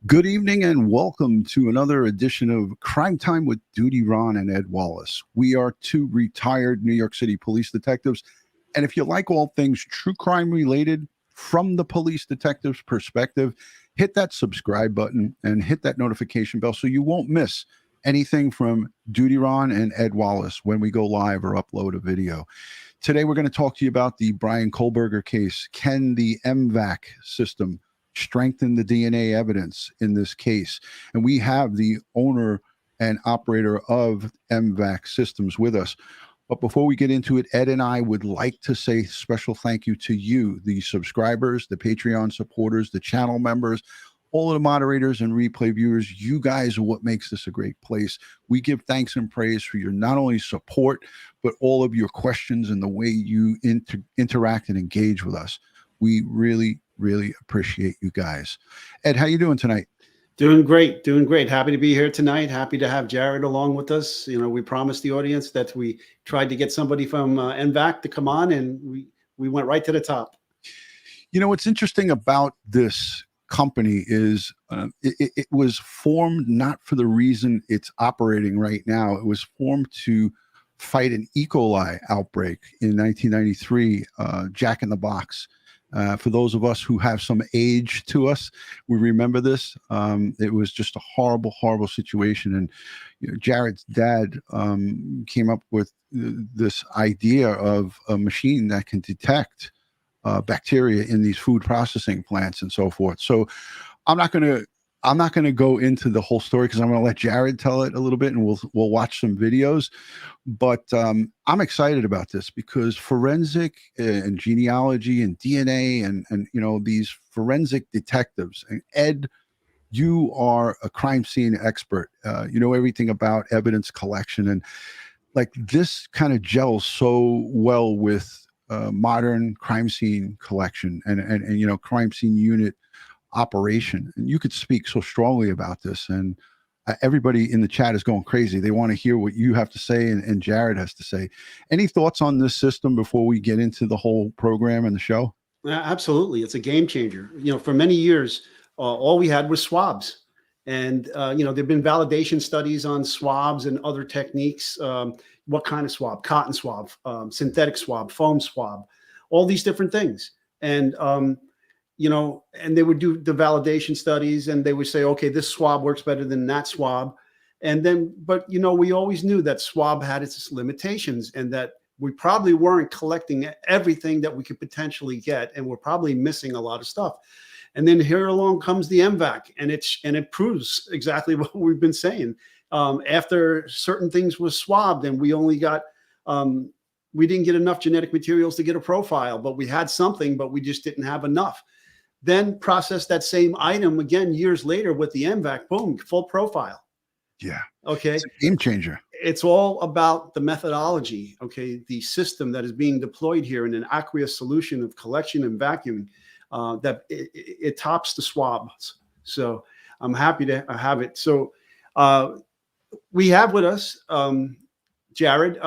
Good evening and welcome to another edition of Crime Time with DutyRon and Ed Wallace. We are two retired New York City police detectives, and if you like all things true crime related from the police detective's perspective, hit that subscribe button and hit that notification bell so you won't miss anything from DutyRon and Ed Wallace when we go live or upload a video. Today we're going to talk to you about the Bryan Kohberger case. Can the M-Vac system strengthen the DNA evidence in this case? And we have the owner and operator of M-Vac Systems with us. But before we get into it, Ed and I would like to say special thank you to you, the subscribers, the Patreon supporters, the channel members, all of the moderators and replay viewers. You guys are what makes this a great place. We give thanks and praise for your not only support, but all of your questions and the way you interact and engage with us. We really appreciate you guys. Ed, how you doing tonight? Doing great. Happy to be here tonight. Happy to have Jared along with us. You know, we promised the audience that we tried to get somebody from M-Vac to come on, and we went right to the top. You know, what's interesting about this company is it was formed not for the reason it's operating right now. It was formed to fight an E. coli outbreak in 1993, Jack in the Box. For those of us who have some age to us, we remember this. It was just a horrible situation. And you know, Jared's dad came up with this idea of a machine that can detect bacteria in these food processing plants and so forth. So I'm not going to go into the whole story because I'm going to let Jared tell it a little bit, and we'll watch some videos. But I'm excited about this because forensic and genealogy and DNA and you know, these forensic detectives, and Ed, you are a crime scene expert. You know everything about evidence collection, and like this kind of gels so well with modern crime scene collection and you know, crime scene unit operation. And you could speak so strongly about this, and everybody in the chat is going crazy. They want to hear what you have to say and Jared has to say. Any thoughts on this system before we get into the whole program and the show? Absolutely. It's a game changer. You know, for many years, all we had was swabs. And, you know, there've been validation studies on swabs and other techniques. What kind of swab? Cotton swab, synthetic swab, foam swab, all these different things. And, you know, and they would do the validation studies and they would say, okay, this swab works better than that swab. And then, but, you know, we always knew that swab had its limitations and that we probably weren't collecting everything that we could potentially get. And we're probably missing a lot of stuff. And then here along comes the M-Vac, and it proves exactly what we've been saying. After certain things was swabbed and we only got, we didn't get enough genetic materials to get a profile, but we had something, but we just didn't have enough. Then process that same item again years later with the M-Vac, boom, full profile. Yeah. Okay. It's a game changer. It's all about the methodology. Okay. The system that is being deployed here in an aqueous solution of collection and vacuuming, that it tops the swabs. So I'm happy to have it. So we have with us Jared.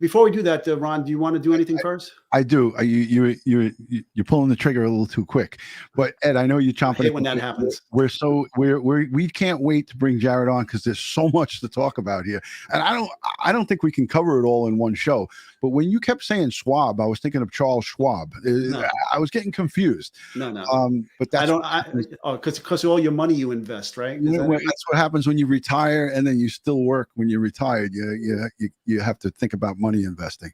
Before we do that, Ron, do you want to do anything first? I do. You're pulling the trigger a little too quick, but Ed, I know you're chomping. I hate when that happens. We can't wait to bring Jared on because there's so much to talk about here, and I don't think we can cover it all in one show. But when you kept saying Schwab, I was thinking of Charles Schwab. No. I was getting confused. No. But that's because all your money you invest, right? That's what happens when you retire, and then you still work when you're retired. You have to think about money investing.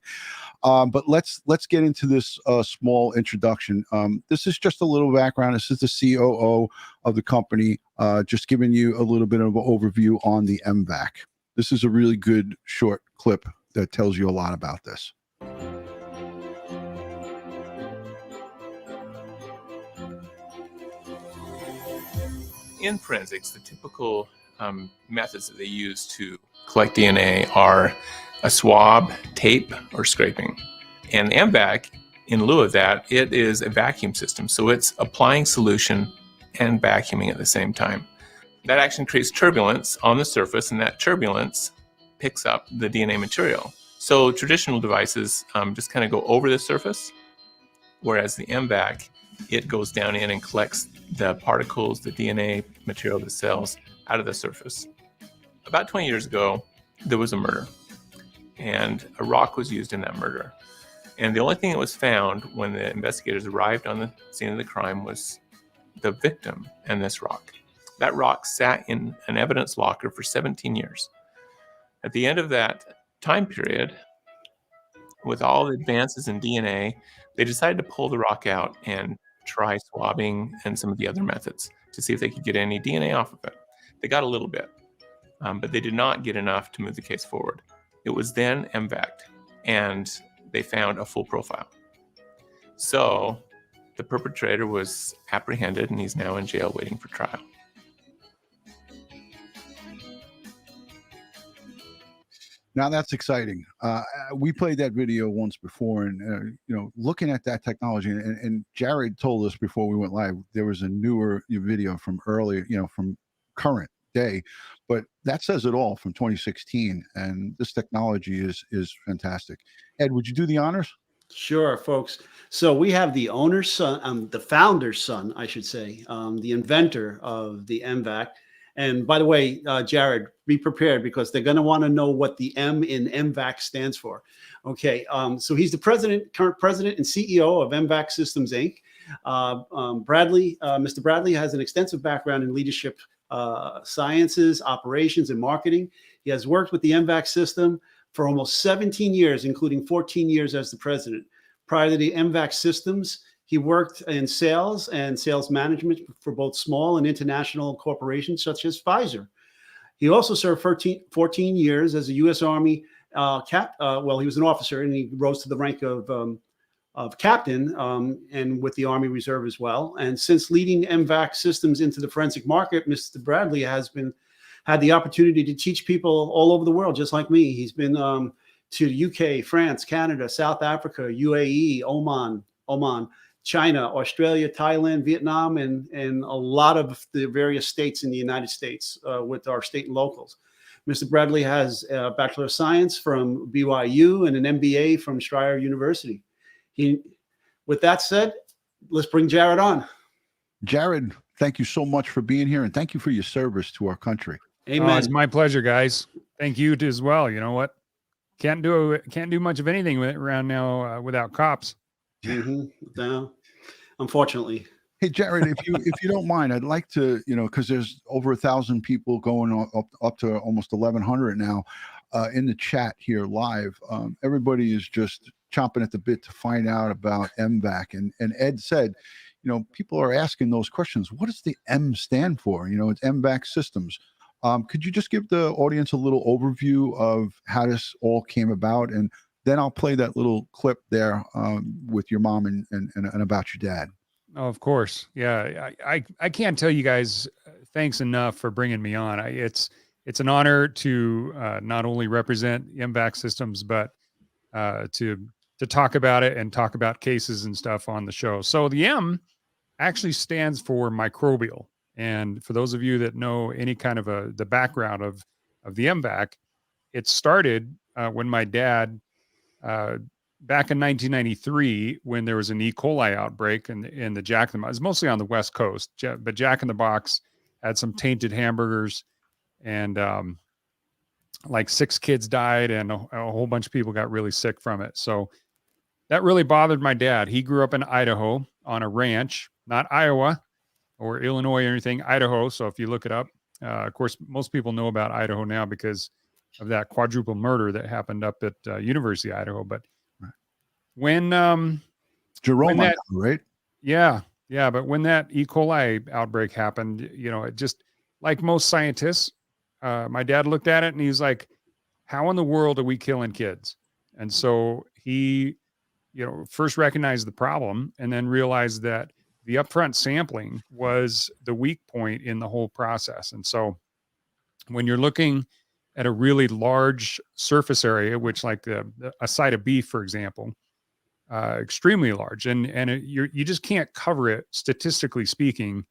But let's get into this small introduction. This is just a little background. This is the COO of the company, just giving you a little bit of an overview on the M-Vac. This is a really good short clip that tells you a lot about this. In forensics, the typical methods that they use to collect DNA are a swab, tape, or scraping. And the M-Vac, in lieu of that, it is a vacuum system. So it's applying solution and vacuuming at the same time. That action creates turbulence on the surface, and that turbulence picks up the DNA material. So traditional devices just kind of go over the surface, whereas the M-Vac, it goes down in and collects the particles, the DNA material, the cells out of the surface. About 20 years ago, there was a murder, and a rock was used in that murder. And the only thing that was found when the investigators arrived on the scene of the crime was the victim and this rock. That rock sat in an evidence locker for 17 years. At the end of that time period, with all the advances in DNA, they decided to pull the rock out and try swabbing and some of the other methods to see if they could get any DNA off of it. They got a little bit, but they did not get enough to move the case forward. It was then M-Vac'd, and they found a full profile. So the perpetrator was apprehended, and he's now in jail waiting for trial. Now that's exciting. We played that video once before, and looking at that technology, and Jared told us before we went live, there was a newer video from earlier, from current day, but that says it all, from 2016, and this technology is fantastic. Ed, would you do the honors? Sure, folks. So we have the owner's son, the founder's son, I should say, the inventor of the M-VAC. And by the way, Jared, be prepared, because they're going to want to know what the M in M-VAC stands for. Okay, so he's the current president and CEO of M-VacSystem Inc. Mr. Bradley has an extensive background in leadership sciences, operations, and marketing. He has worked with the M-VAC system for almost 17 years, including 14 years as the president. Prior to the M-VAC systems, he worked in sales and sales management for both small and international corporations such as Pfizer. He also served 14 years as a U.S. Army he was an officer, and he rose to the rank of captain and with the Army Reserve as well. And since leading M-VAC systems into the forensic market, Mr. Bradley has had the opportunity to teach people all over the world, just like me. He's been to the UK, France, Canada, South Africa, UAE, Oman, China, Australia, Thailand, Vietnam, and a lot of the various states in the United States with our state and locals. Mr. Bradley has a Bachelor of Science from BYU and an MBA from Strayer University. With that said, let's bring Jared on. Jared, thank you so much for being here, and thank you for your service to our country. Amen. Oh, it's my pleasure, guys. Thank you as well. You know what? Can't do much of anything around now without cops. No, unfortunately. Hey, Jared, if you don't mind, I'd like to, because there's over 1,000 people going up to almost 1,100 now in the chat here live. Everybody is just chomping at the bit to find out about M-VAC. And Ed said, people are asking those questions. What does the M stand for? It's M-VAC systems. Could you just give the audience a little overview of how this all came about? And then I'll play that little clip there with your mom and about your dad. Oh, of course. Yeah. I can't tell you guys thanks enough for bringing me on. It's an honor to not only represent M-VAC systems, but to talk about it and talk about cases and stuff on the show. So the M actually stands for microbial. And for those of you that know any kind of the background of the M-VAC, it started when my dad, back in 1993, when there was an E. coli outbreak in the Jack in the Box. It was mostly on the West Coast, but Jack in the Box had some tainted hamburgers, and like 6 kids died, and a whole bunch of people got really sick from it. So that really bothered my dad. He grew up in Idaho on a ranch, not Iowa or Illinois or anything, Idaho. So if you look it up, of course, most people know about Idaho now because of that quadruple murder that happened up at University of Idaho. But when Jerome, that, right? Yeah. But when that E. coli outbreak happened, it just, like most scientists, my dad looked at it and he's like, how in the world are we killing kids? And so he, first recognized the problem and then realized that the upfront sampling was the weak point in the whole process. And so when you're looking at a really large surface area, which like a side of beef, for example, extremely large, and you just can't cover it, statistically speaking,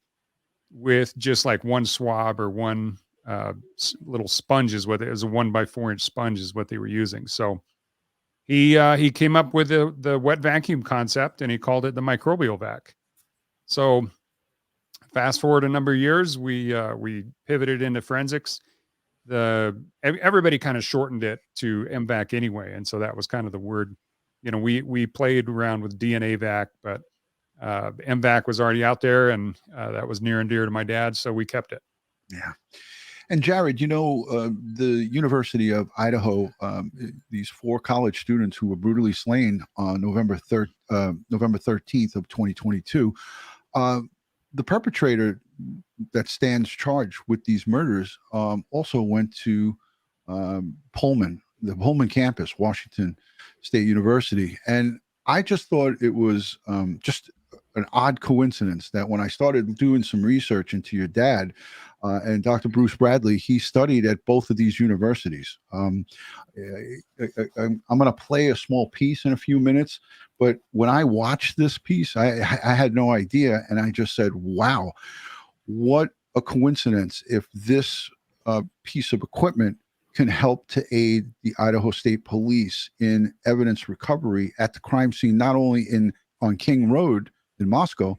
with just like one swab or one little sponge is what it was. A 1x4 inch sponge is what they were using. So he came up with the wet vacuum concept, and he called it the microbial vac. So fast forward a number of years, we pivoted into forensics. Everybody kind of shortened it to M-Vac anyway, and so that was kind of the word. We played around with DNA-Vac, but M-Vac was already out there, and that was near and dear to my dad, so we kept it. Yeah. And Jared, the University of Idaho, these 4 college students who were brutally slain on November 13th of 2022, the perpetrator that stands charged with these murders also went to Pullman, the Pullman campus, Washington State University. And I just thought it was just an odd coincidence that when I started doing some research into your dad and Dr. Bruce Bradley, he studied at both of these universities. I'm going to play a small piece in a few minutes, but when I watched this piece, I had no idea. And I just said, wow, what a coincidence if this piece of equipment can help to aid the Idaho State Police in evidence recovery at the crime scene, not only on King Road in Moscow,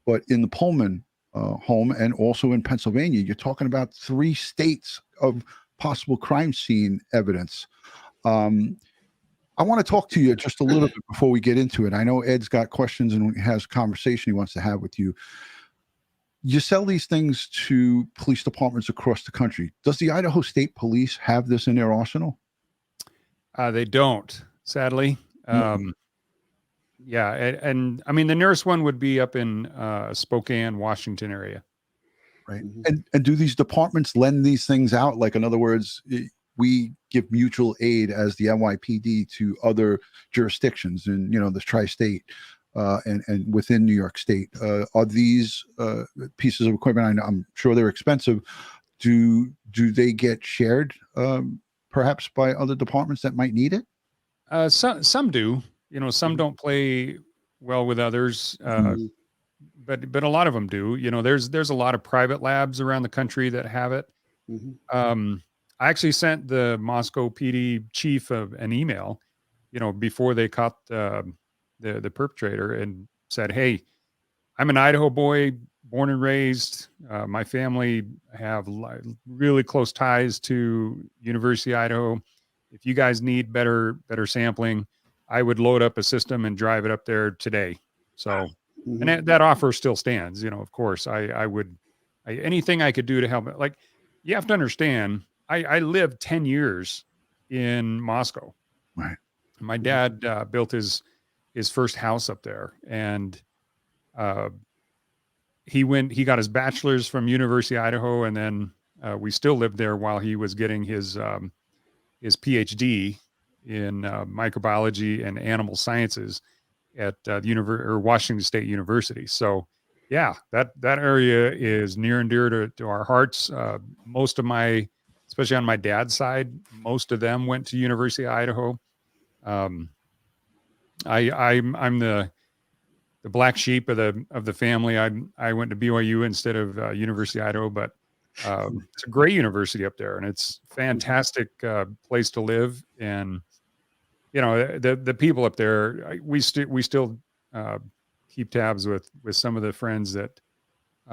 but in the Pullman home and also in Pennsylvania. You're talking about 3 states of possible crime scene evidence. I want to talk to you just a little bit before we get into it. I know Ed's got questions and has a conversation he wants to have with you. You sell these things to police departments across the country. Does the Idaho State Police have this in their arsenal? They don't, sadly. Yeah. And I mean, the nearest one would be up in Spokane, Washington area. Right. And do these departments lend these things out? Like, in other words, we give mutual aid as the NYPD to other jurisdictions in, the tri-state and within New York State. Are these pieces of equipment, I'm sure they're expensive, do they get shared perhaps by other departments that might need it? Some do. Some don't play well with others, but a lot of them do. There's a lot of private labs around the country that have it. I actually sent the Moscow PD chief an email, before they caught the perpetrator, and said, "Hey, I'm an Idaho boy, born and raised. My family have really close ties to University of Idaho. If you guys need better sampling, I would load up a system and drive it up there today." So, and that offer still stands. Of course, I would anything I could do to help. Like, you have to understand, I lived 10 years in Moscow. Right. My dad built his first house up there, and he got his bachelor's from University of Idaho, and then we still lived there while he was getting his PhD in microbiology and animal sciences at Washington State University. So, yeah, that area is near and dear to our hearts. Most of especially on my dad's side, most of them went to University of Idaho. I'm the black sheep of the family. I went to BYU instead of University of Idaho, but it's a great university up there, and it's a fantastic place to live. And the people up there, we still keep tabs with some of the friends that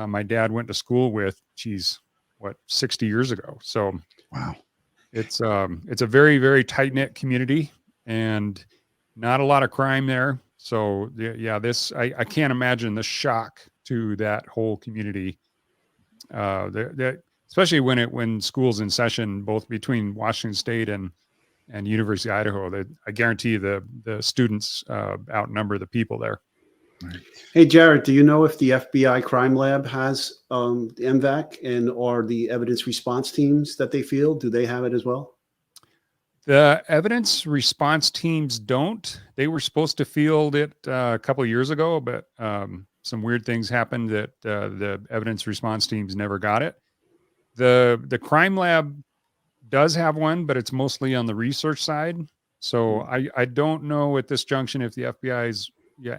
my dad went to school with. Geez, 60 years ago. So wow, it's a very, very tight knit community, and not a lot of crime there. So yeah, I can't imagine the shock to that whole community. Especially when school's in session, both between Washington State and University of Idaho. I guarantee the students outnumber the people there. Right. Hey, Jared, do you know if the FBI crime lab has the M-Vac, and or the evidence response teams that they field? Do they have it as well? The evidence response teams don't. They were supposed to field it a couple of years ago, but some weird things happened that the evidence response teams never got it. The crime lab does have one, but it's mostly on the research side. So I don't know at this junction if the FBI is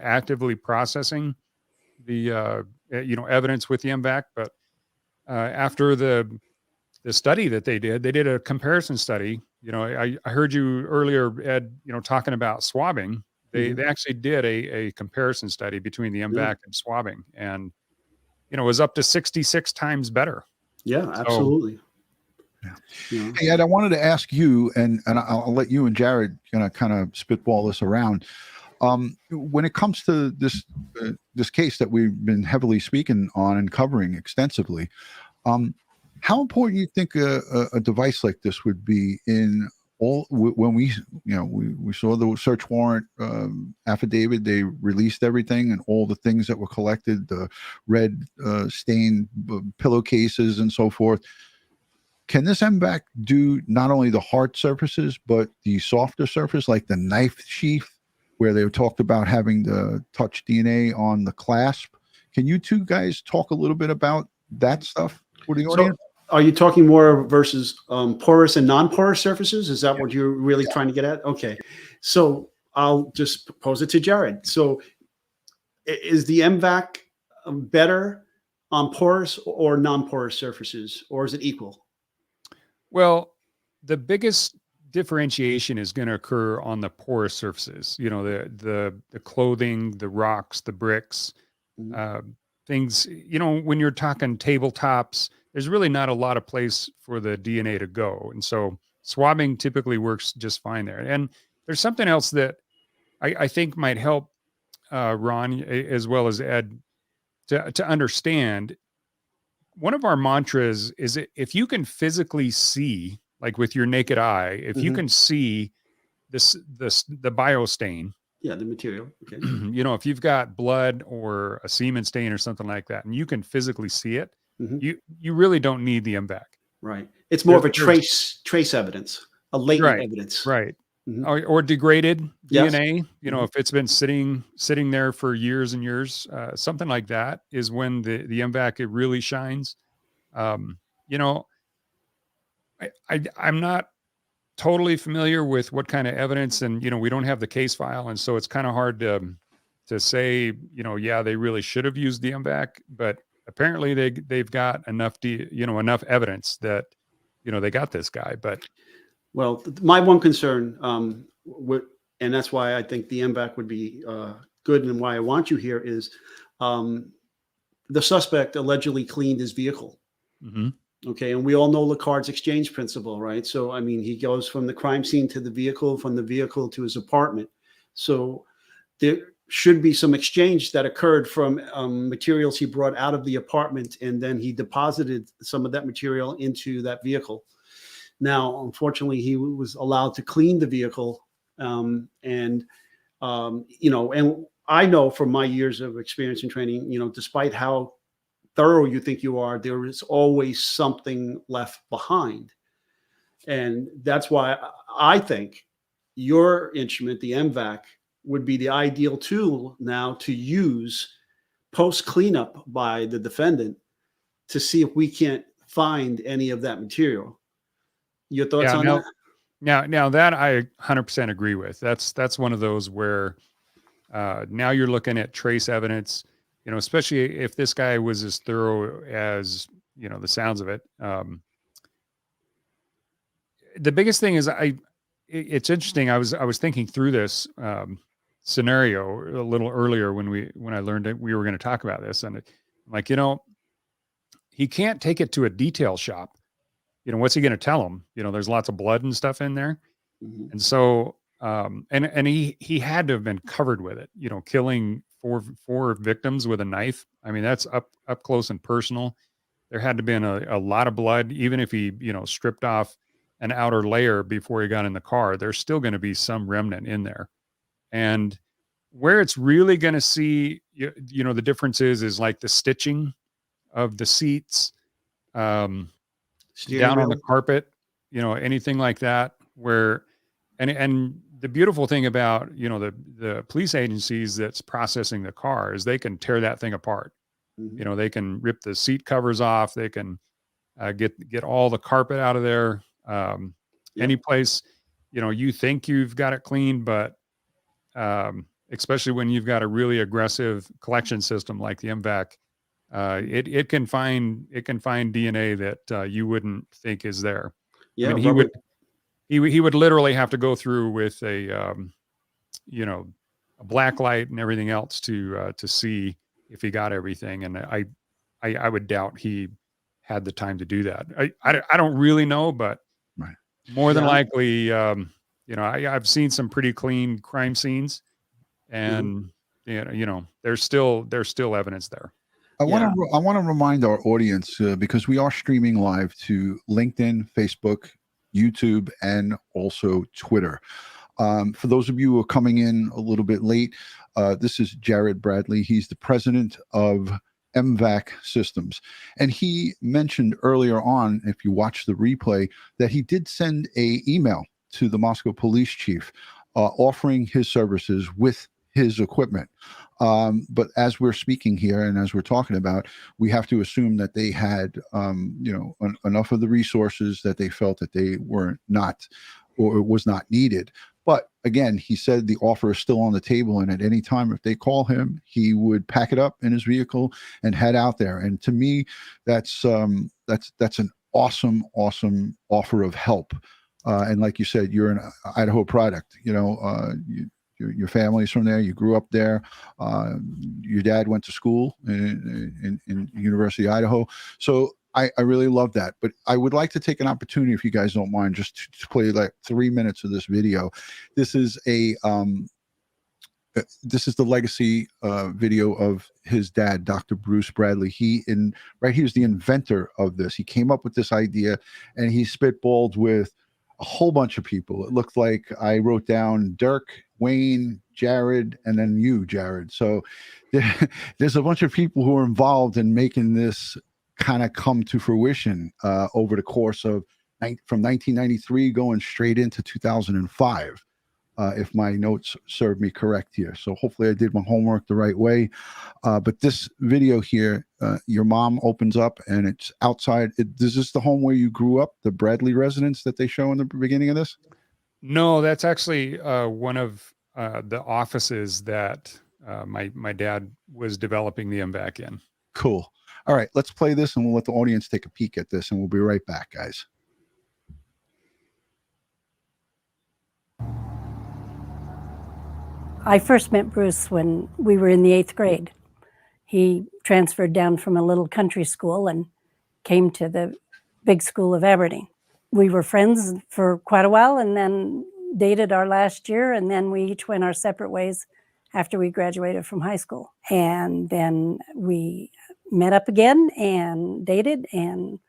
actively processing the evidence with the M-Vac, but after the study that they did a comparison study. I heard you earlier, Ed, talking about swabbing. They actually did a comparison study between the M-Vac and swabbing, and is up to 66 times better. Yeah, absolutely. Yeah. You know, Hey, Ed, I wanted to ask you, and I'll let you and Jared kind of spitball this around. When it comes to this case that we've been heavily speaking on and covering extensively, how important you think a device like this would be in all when we saw the search warrant affidavit, they released everything and all the things that were collected, the red stained pillowcases and so forth. Can this M-Vac do not only the hard surfaces, but the softer surface, like the knife sheath, where they talked about having the touch DNA on the clasp? Can you two guys talk a little bit about that stuff for the audience? Are you talking more versus porous and non-porous surfaces? Is that what you're really trying to get at? Okay. So I'll just pose it to Jared. So is the M-Vac better on porous or non-porous surfaces, or is it equal? Well, the biggest differentiation is going to occur on the porous surfaces. The clothing, the rocks, the bricks, things. When you're talking tabletops, there's really not a lot of place for the DNA to go, and so swabbing typically works just fine there. And there's something else that I think might help Ron as well as Ed to understand. One of our mantras is if you can physically see, like with your naked eye, if you can see the biostain, the material. Okay. If you've got blood or a semen stain or something like that, and you can physically see it, you really don't need the M-Vac. Right. It's more of a trace evidence, a latent evidence. Right. Or degraded DNA. If it's been sitting there for years and years, something like that is when the M-Vac it really shines. I'm not totally familiar with what kind of evidence, and we don't have the case file, and so it's kind of hard to say. They really should have used the M-Vac, but apparently they've got enough enough evidence that they got this guy. But well, my one concern, and that's why I think the M-Vac would be good, and why I want you here is the suspect allegedly cleaned his vehicle. Okay, and we all know Lecard's exchange principle, right? So, I mean, he goes from the crime scene to the vehicle, from the vehicle to his apartment. So there should be some exchange that occurred from materials he brought out of the apartment, and then he deposited some of that material into that vehicle. Now, unfortunately, he was allowed to clean the vehicle. And I know from my years of experience and training, despite how thorough you think you are, there is always something left behind. And that's why I think your instrument, the M-Vac, would be the ideal tool now to use post cleanup by the defendant to see if we can't find any of that material. Your thoughts on that? Now that I 100% agree with. That's one of those where now you're looking at trace evidence, especially if this guy was as thorough as, the sounds of it. The biggest thing is it's interesting. I was thinking through this scenario a little earlier when I learned that we were going to talk about this, and he can't take it to a detail shop. What's he going to tell him? There's lots of blood and stuff in there. And so, and he had to have been covered with it, killing four victims with a knife. I mean, that's up close and personal. There had to have been a lot of blood, even if he, stripped off an outer layer before he got in the car, there's still going to be some remnant in there. And where it's really going to see, the difference is like the stitching of the seats, down on the carpet, anything like that, where, and the beautiful thing about, the police agencies that's processing the car is they can tear that thing apart. They can rip the seat covers off. They can get all the carpet out of there. Any place, you think you've got it clean, but especially when you've got a really aggressive collection system like the M-Vac, it can find DNA that you wouldn't think is there. Yeah, I mean, he would literally have to go through with a black light and everything else to see if he got everything. And I I would doubt he had the time to do that. I don't really know, but Right. more than Yeah. likely, I've seen some pretty clean crime scenes, and there's still evidence there. I want to remind our audience because we are streaming live to LinkedIn, Facebook, YouTube, and also Twitter. For those of you who are coming in a little bit late, this is Jared Bradley. He's the president of M-Vac Systems. And he mentioned earlier on, if you watch the replay, that he did send an email to the Moscow police chief offering his services with his equipment. But as we're speaking here and as we're talking about, we have to assume that they had, enough of the resources that they felt that they were not, or it was not needed. But again, he said the offer is still on the table, and at any time, if they call him, he would pack it up in his vehicle and head out there. And to me, that's an awesome offer of help. And like you said, you're an Idaho product. Your family's from there. You grew up there. Your dad went to school in University of Idaho. So I really love that. But I would like to take an opportunity, if you guys don't mind, just to play like 3 minutes of this video. This is the legacy video of his dad, Dr. Bruce Bradley. He was the inventor of this. He came up with this idea, and he spitballed with a whole bunch of people. It looked like I wrote down Dirk, Wayne, Jared, and then you, Jared. So there's a bunch of people who are involved in making this kind of come to fruition over the course of from 1993 going straight into 2005, if my notes serve me correct here. So hopefully I did my homework the right way. But this video here, your mom opens up and it's outside. Is this the home where you grew up, the Bradley residence that they show in the beginning of this? No, that's actually one of the offices that my dad was developing the M-Vac in. Cool. All right, let's play this and we'll let the audience take a peek at this, and we'll be right back, guys. I first met Bruce when we were in the 8th grade. He transferred down from a little country school and came to the big school of Aberdeen. We were friends for quite a while and then dated our last year, and then we each went our separate ways after we graduated from high school. And then we met up again and dated and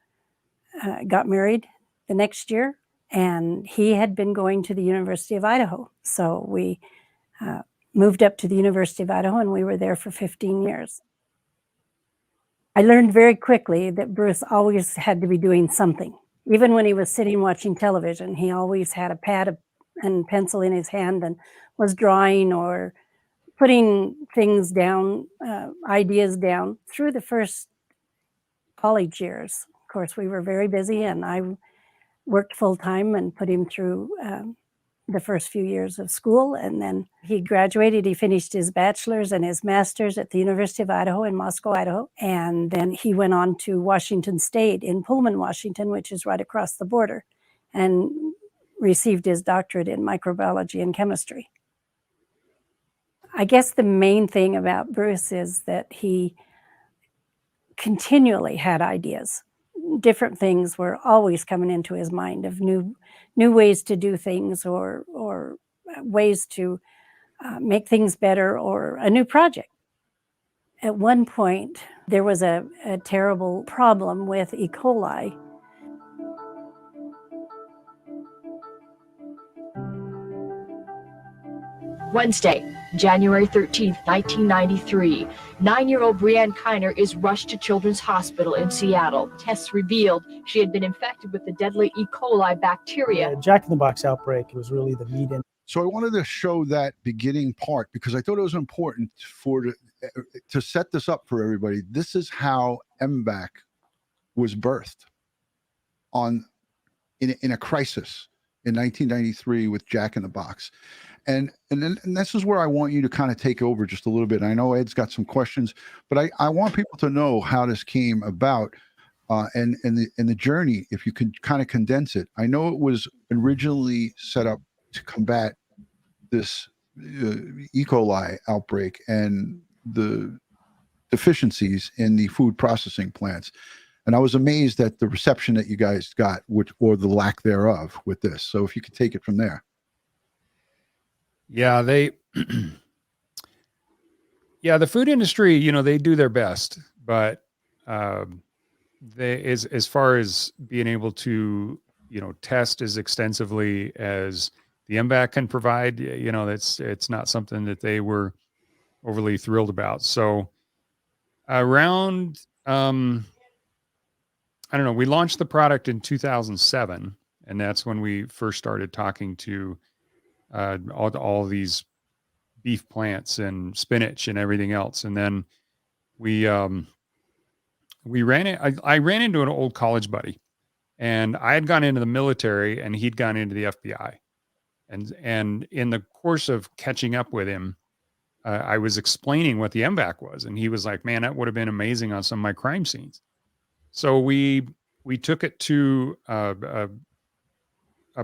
got married the next year. And he had been going to the University of Idaho. So we moved up to the University of Idaho, and we were there for 15 years. I learned very quickly that Bruce always had to be doing something. Even when he was sitting watching television, he always had a pad and pencil in his hand and was drawing or putting things down, ideas down. Through the first college years, of course, we were very busy, and I worked full-time and put him through the first few years of school. And then he graduated. He finished his bachelor's and his master's at the University of Idaho in Moscow, Idaho. And then he went on to Washington State in Pullman, Washington, which is right across the border, and received his doctorate in microbiology and chemistry. I guess the main thing about Bruce is that he continually had ideas. Different things were always coming into his mind of new ways to do things, or ways to make things better, or a new project. At one point, there was a terrible problem with E. coli. Wednesday, January 13th, 1993. 9-year-old Bryan Kohberger is rushed to Children's Hospital in Seattle. Tests revealed she had been infected with the deadly E. coli bacteria. The Jack in the Box outbreak was really the meat in. So I wanted to show that beginning part because I thought it was important to set this up for everybody. This is how M-Vac was birthed in a crisis in 1993 with Jack in the Box. And this is where I want you to kind of take over just a little bit. I know Ed's got some questions, but I want people to know how this came about and the journey, if you could kind of condense it. I know it was originally set up to combat this E. coli outbreak and the deficiencies in the food processing plants. And I was amazed at the reception that you guys got, or the lack thereof with this. So if you could take it from there. Yeah, yeah, the food industry, they do their best, but as far as being able to, test as extensively as the M-Vac can provide, it's not something that they were overly thrilled about. So around, I don't know, we launched the product in 2007, and that's when we first started talking to all these beef plants and spinach and everything else. And then we ran it. I ran into an old college buddy, and I had gone into the military and he'd gone into the FBI. And in the course of catching up with him, I was explaining what the M-Vac was, and he was like, "Man, that would have been amazing on some of my crime scenes." So we took it to a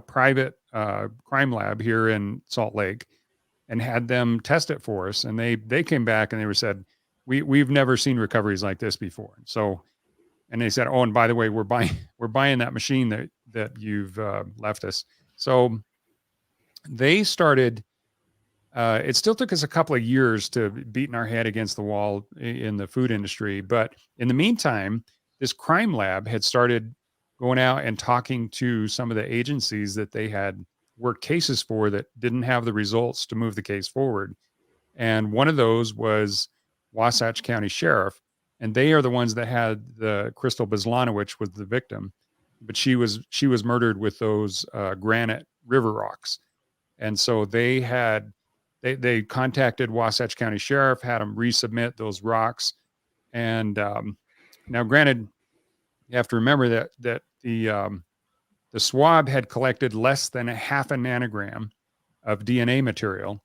private crime lab here in Salt Lake and had them test it for us. And they came back and they said, we've never seen recoveries like this before. So, and they said, "Oh, and by the way, we're buying that machine that you've left us." So they started, it still took us a couple of years to beating our head against the wall in the food industry. But in the meantime, this crime lab had started going out and talking to some of the agencies that they had worked cases for that didn't have the results to move the case forward. And one of those was Wasatch County Sheriff. And they are the ones that had the Crystal Beslanowicz was the victim, but she was murdered with those granite river rocks. And so they contacted Wasatch County Sheriff, had them resubmit those rocks. And now, granted, you have to remember that the swab had collected less than a half a nanogram of DNA material,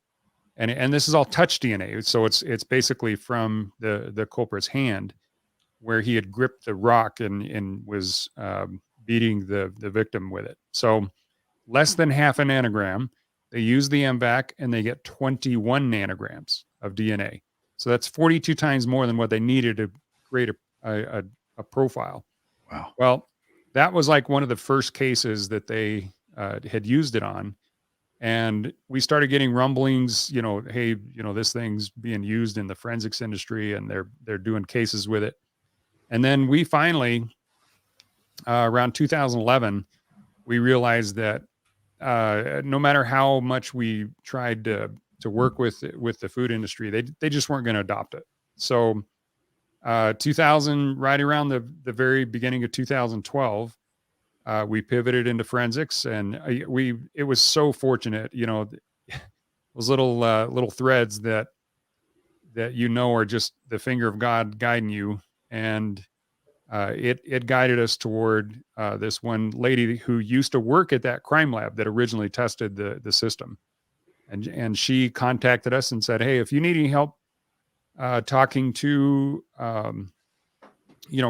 and this is all touch DNA. So it's basically from the culprit's hand, where he had gripped the rock and was beating the victim with it. So less than half a nanogram. They use the M-Vac and they get 21 nanograms of DNA. So that's 42 times more than what they needed to create a profile. Wow. Well, that was like one of the first cases that they had used it on. And we started getting rumblings, hey, this thing's being used in the forensics industry and they're doing cases with it. And then we finally, around 2011, we realized that no matter how much we tried to work with the food industry, they just weren't going to adopt it. So 2000, right around the very beginning of 2012, we pivoted into forensics, and it was so fortunate, those little threads that are just the finger of God guiding you. And it guided us toward this one lady who used to work at that crime lab that originally tested the system. And she contacted us and said, "Hey, if you need any help talking to,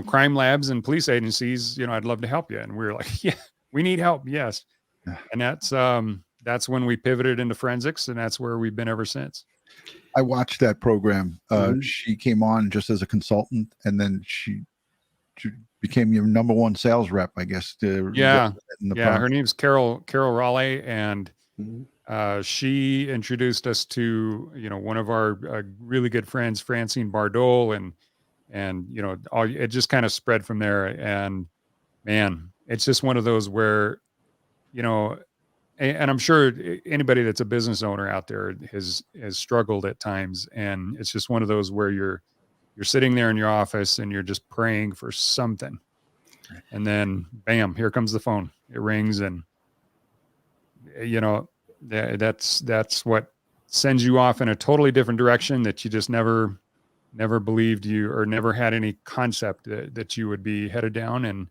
crime labs and police agencies, I'd love to help you." And we were like, "Yeah, we need help. Yes." Yeah. And that's when we pivoted into forensics, and that's where we've been ever since. I watched that program. She came on just as a consultant, and then she became your number one sales rep, I guess. Yeah. Her name's Carol Raleigh, and she introduced us to one of our really good friends, Francine Bardol, and it just kind of spread from there. And man, it's just one of those where and I'm sure anybody that's a business owner out there has struggled at times, and it's just one of those where you're sitting there in your office and you're just praying for something. And then bam, here comes the phone. It rings, and that's what sends you off in a totally different direction that you just never believed you, or never had any concept that you would be headed down. And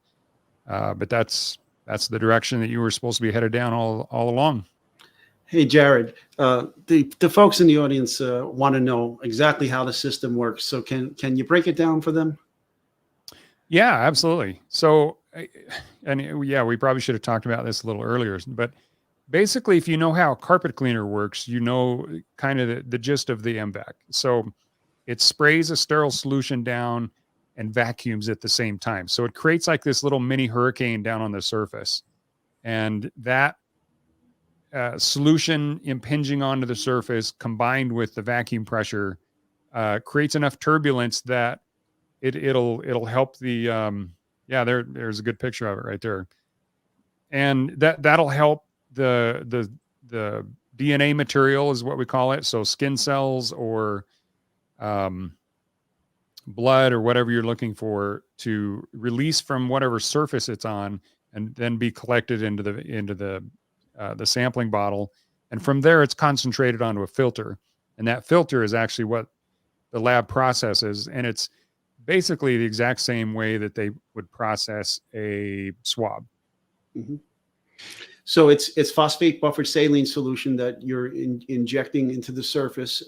but that's the direction that you were supposed to be headed down all along. Hey, Jared, the folks in the audience want to know exactly how the system works. So can you break it down for them? Yeah, absolutely. So, we probably should have talked about this a little earlier, but basically, if you know how a carpet cleaner works, kind of the gist of the M-Vac. So it sprays a sterile solution down and vacuums at the same time. So it creates like this little mini hurricane down on the surface. And that solution impinging onto the surface combined with the vacuum pressure creates enough turbulence that it'll help the there's a good picture of it right there. And that'll help the DNA material is what we call it. So skin cells or blood or whatever you're looking for to release from whatever surface it's on and then be collected into the sampling bottle. And from there, it's concentrated onto a filter. And that filter is actually what the lab processes. And it's basically the exact same way that they would process a swab. Mm-hmm. So it's phosphate buffered saline solution that you're injecting into the surface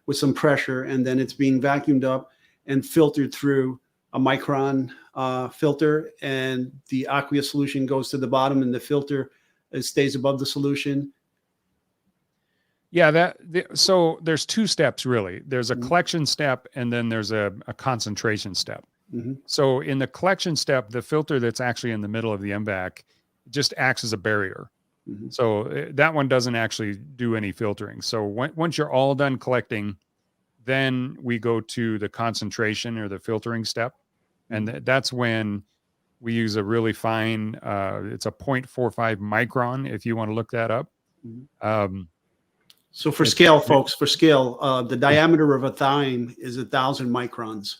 with some pressure, and then it's being vacuumed up and filtered through a micron filter, and the aqueous solution goes to the bottom, and the filter stays above the solution. Yeah, so there's two steps really. There's a collection step, and then there's a concentration step. Mm-hmm. So in the collection step, the filter that's actually in the middle of the M-Vac just acts as a barrier. Mm-hmm. So that one doesn't actually do any filtering. So once you're all done collecting, then we go to the concentration or the filtering step. And that's when we use a really fine, it's a 0.45 micron, if you want to look that up. Mm-hmm. So for scale, folks, the diameter of a thime is 1,000 microns.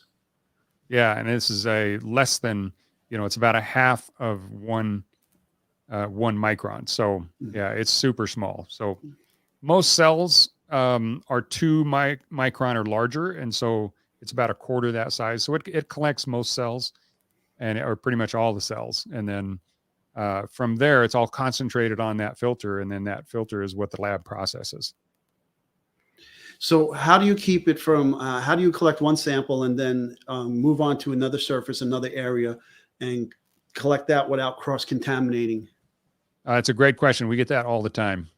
Yeah, and this is a less than, it's about a half of one micron. So yeah, it's super small. So most cells are 2 micron or larger, and so it's about a quarter that size. So it collects most cells, or pretty much all the cells, and then from there it's all concentrated on that filter, and then that filter is what the lab processes. So how do you keep it from, how do you collect one sample and then move on to another surface, another area, and collect that without cross-contaminating? It's a great question. We get that all the time.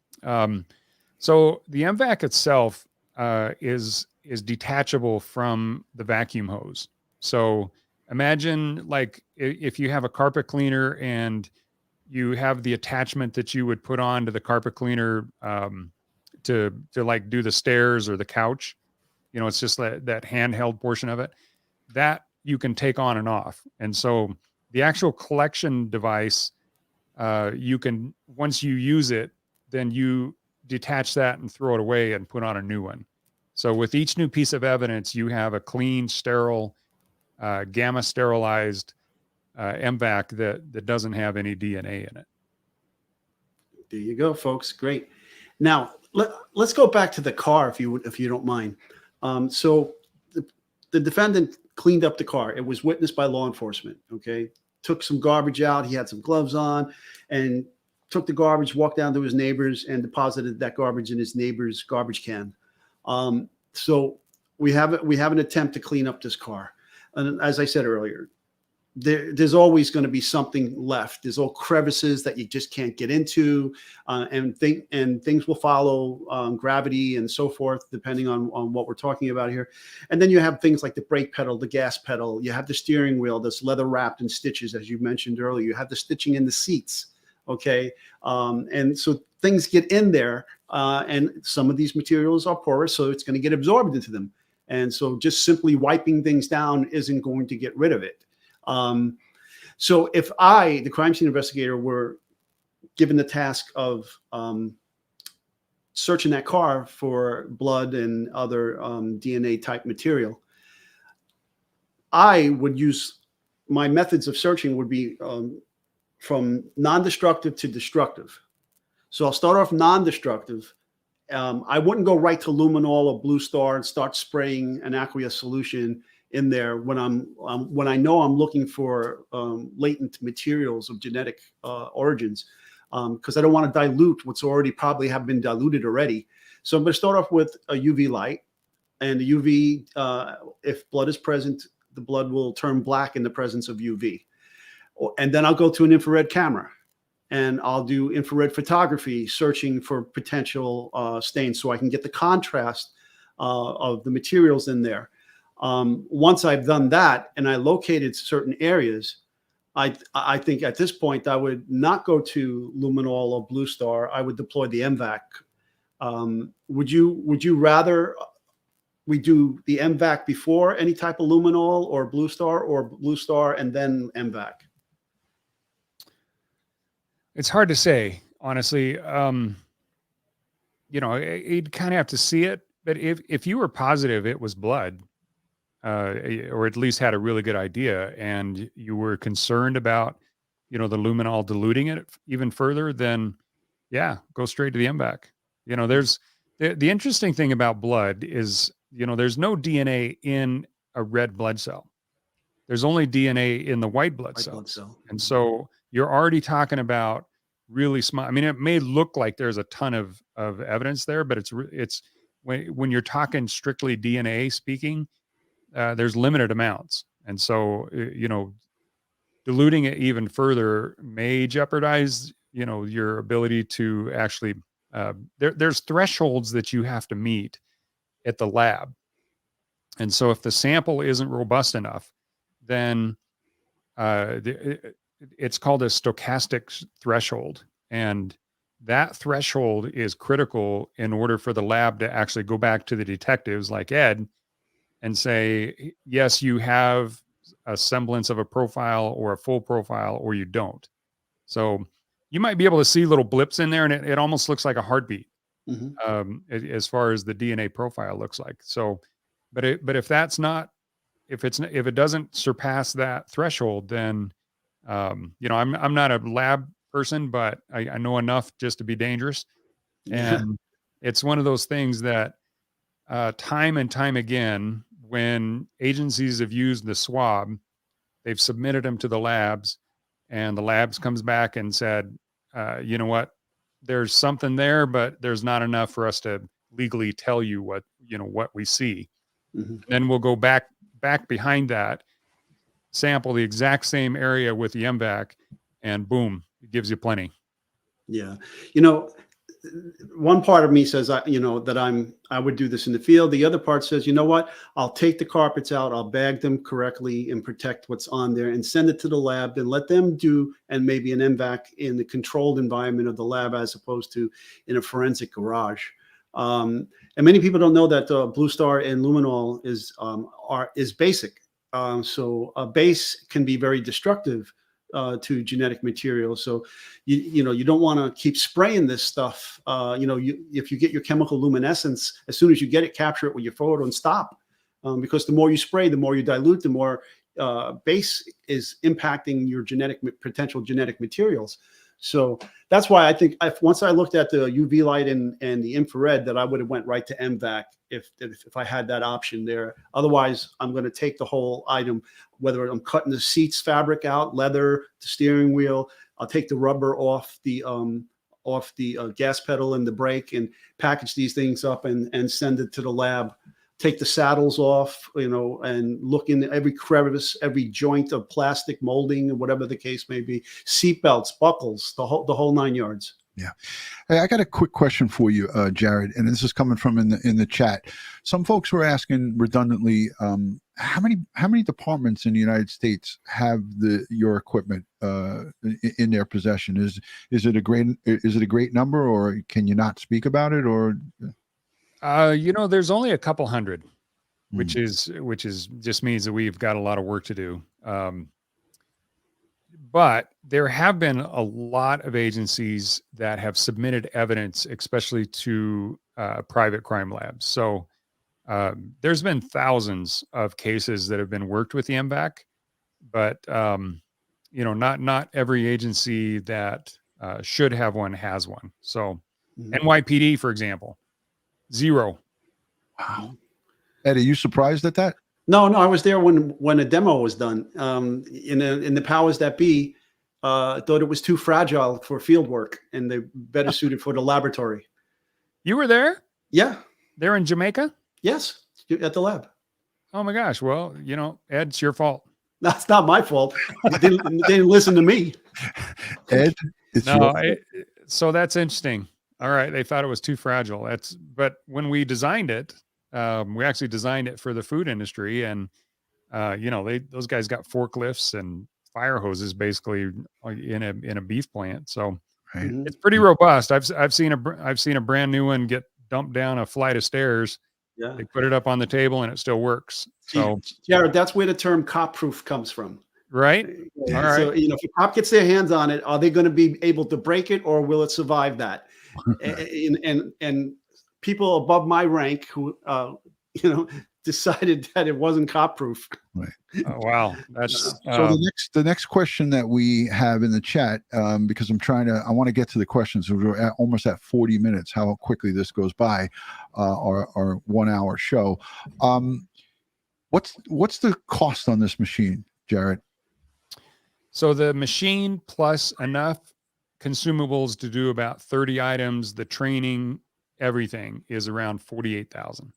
So the M-Vac itself is detachable from the vacuum hose. So imagine like if you have a carpet cleaner and you have the attachment that you would put on to the carpet cleaner to like do the stairs or the couch, it's just that handheld portion of it that you can take on and off. And so the actual collection device, you can, once you use it, then you detach that and throw it away and put on a new one. So with each new piece of evidence, you have a clean, sterile, gamma sterilized M-Vac that doesn't have any DNA in it. There you go, folks. Great. Now let's go back to the car, if you don't mind. So the defendant cleaned up the car. It was witnessed by law enforcement. Okay, took some garbage out. He had some gloves on, and took the garbage, walked down to his neighbor's, and deposited that garbage in his neighbor's garbage can. So we have an attempt to clean up this car, and as I said earlier, there's always going to be something left. There's all crevices that you just can't get into, and things will follow gravity and so forth, depending on what we're talking about here. And then you have things like the brake pedal, the gas pedal. You have the steering wheel that's leather wrapped in stitches, as you mentioned earlier. You have the stitching in the seats. Okay, and so things get in there, and some of these materials are porous, so it's going to get absorbed into them. And so just simply wiping things down isn't going to get rid of it. So if I, the crime scene investigator, were given the task of searching that car for blood and other DNA type material, I would use, my methods of searching would be from non-destructive to destructive. So I'll start off non-destructive. I wouldn't go right to luminol or blue star and start spraying an aqueous solution in there when I know I'm looking for latent materials of genetic origins, because I don't want to dilute what's already probably have been diluted already. So I'm going to start off with a UV light, and the UV, if blood is present, the blood will turn black in the presence of UV. And then I'll go to an infrared camera, and I'll do infrared photography, searching for potential stains, so I can get the contrast of the materials in there. Once I've done that and I located certain areas, I think at this point I would not go to luminol or blue star. I would deploy the M-Vac. Would you rather we do the M-Vac before any type of luminol or blue star and then M-Vac? It's hard to say, honestly. You'd kind of have to see it. But if you were positive it was blood, or at least had a really good idea, and you were concerned about, the luminol diluting it even further, then yeah, go straight to the M-Vac. There's the interesting thing about blood is, there's no DNA in a red blood cell. There's only DNA in the white blood cell. And so you're already talking about really small. I mean, it may look like there's a ton of evidence there, but it's when you're talking strictly DNA speaking, there's limited amounts. And so, diluting it even further may jeopardize, your ability to actually, there's thresholds that you have to meet at the lab. And so if the sample isn't robust enough, then it's called a stochastic threshold. And that threshold is critical in order for the lab to actually go back to the detectives like Ed and say, yes, you have a semblance of a profile or a full profile, or you don't. So you might be able to see little blips in there, and it almost looks like a heartbeat. As far as the DNA profile looks like. So, but if it doesn't surpass that threshold, then, I'm not a lab person, but I know enough just to be dangerous. And it's one of those things that, time and time again, when agencies have used the swab, they've submitted them to the labs, and the labs comes back and said, you know what, there's something there, but there's not enough for us to legally tell you what we see. Then we'll go back behind that, sample the exact same area with the M-Vac, and boom, it gives you plenty. Yeah. One part of me says, that I would do this in the field. The other part says, you know what, I'll take the carpets out, I'll bag them correctly and protect what's on there and send it to the lab and let them do, and maybe an M-Vac in the controlled environment of the lab as opposed to in a forensic garage. And many people don't know that blue star and luminol is basic. So a base can be very destructive to genetic material. So you don't want to keep spraying this stuff. If you get your chemical luminescence, as soon as you get it, capture it with your photo and stop. Because the more you spray, the more you dilute, the more base is impacting your potential genetic materials. So that's why I think once I looked at the UV light and the infrared, that I would have went right to M-Vac if I had that option there. Otherwise, I'm going to take the whole item, whether I'm cutting the seats fabric out, leather, the steering wheel. I'll take the rubber off the gas pedal and the brake, and package these things up and send it to the lab. Take the saddles off, and look in every crevice, every joint of plastic molding, or whatever the case may be. Seat belts, buckles, the whole 9 yards. Yeah. Hey, I got a quick question for you, Jared, and this is coming from in the chat. Some folks were asking redundantly, how many departments in the United States have your equipment in their possession? Is it a great number, or can you not speak about it, or? There's only a couple hundred, which is just means that we've got a lot of work to do. But there have been a lot of agencies that have submitted evidence, especially to private crime labs. So there's been thousands of cases that have been worked with the M-Vac, but not every agency that should have one has one. So NYPD, for example, 0. Wow. Ed, are you surprised at that? No, I was there when a demo was done. In the powers that be, thought it was too fragile for field work, and they better suited for the laboratory. You were there? Yeah. There in Jamaica? Yes, at the lab. Oh my gosh. Well, Ed, it's your fault. That's not my fault. They didn't listen to me. Ed, it's your fault. So that's interesting. All right. They thought it was too fragile. But when we designed it, We actually designed it for the food industry, and those guys got forklifts and fire hoses basically in a beef plant. So Right. it's pretty robust. I've seen a brand new one get dumped down a flight of stairs. Yeah. They put it up on the table and it still works. So Jared, that's where the term cop proof comes from. right. Yeah. All right. So, if a cop gets their hands on it, are they going to be able to break it, or will it survive that? and people above my rank who, decided that it wasn't cop proof. Right. Oh, wow. That's So the next question that we have in the chat, because I want to get to the questions. We're almost at 40 minutes. How quickly this goes by, our 1 hour show. What's the cost on this machine, Jared? So the machine plus enough consumables to do about 30 items, the training, everything is around 48,000.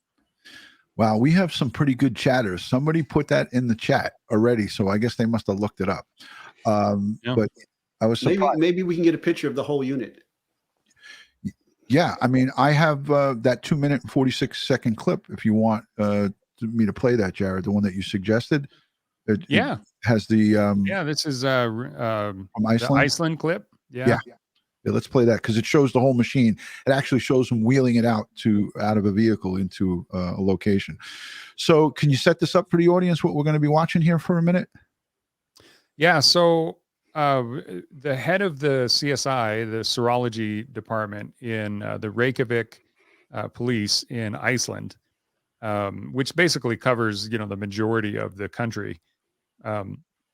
Wow, we have some pretty good chatters. Somebody put that in the chat already, so I guess they must have looked it up. Yeah. But I was surprised. Maybe we can get a picture of the whole unit. Yeah, I mean, I have that 2 minute and 46-second clip. If you want me to play that, Jared, the one that you suggested. It has the this is from Iceland. the Iceland clip. Yeah, let's play that because it shows the whole machine. It actually shows them wheeling it out of a vehicle into a location. So can you set this up for the audience, what we're going to be watching here for a minute? Yeah, so the head of the CSI, the serology department in the Reykjavik police in Iceland, which basically covers, the majority of the country.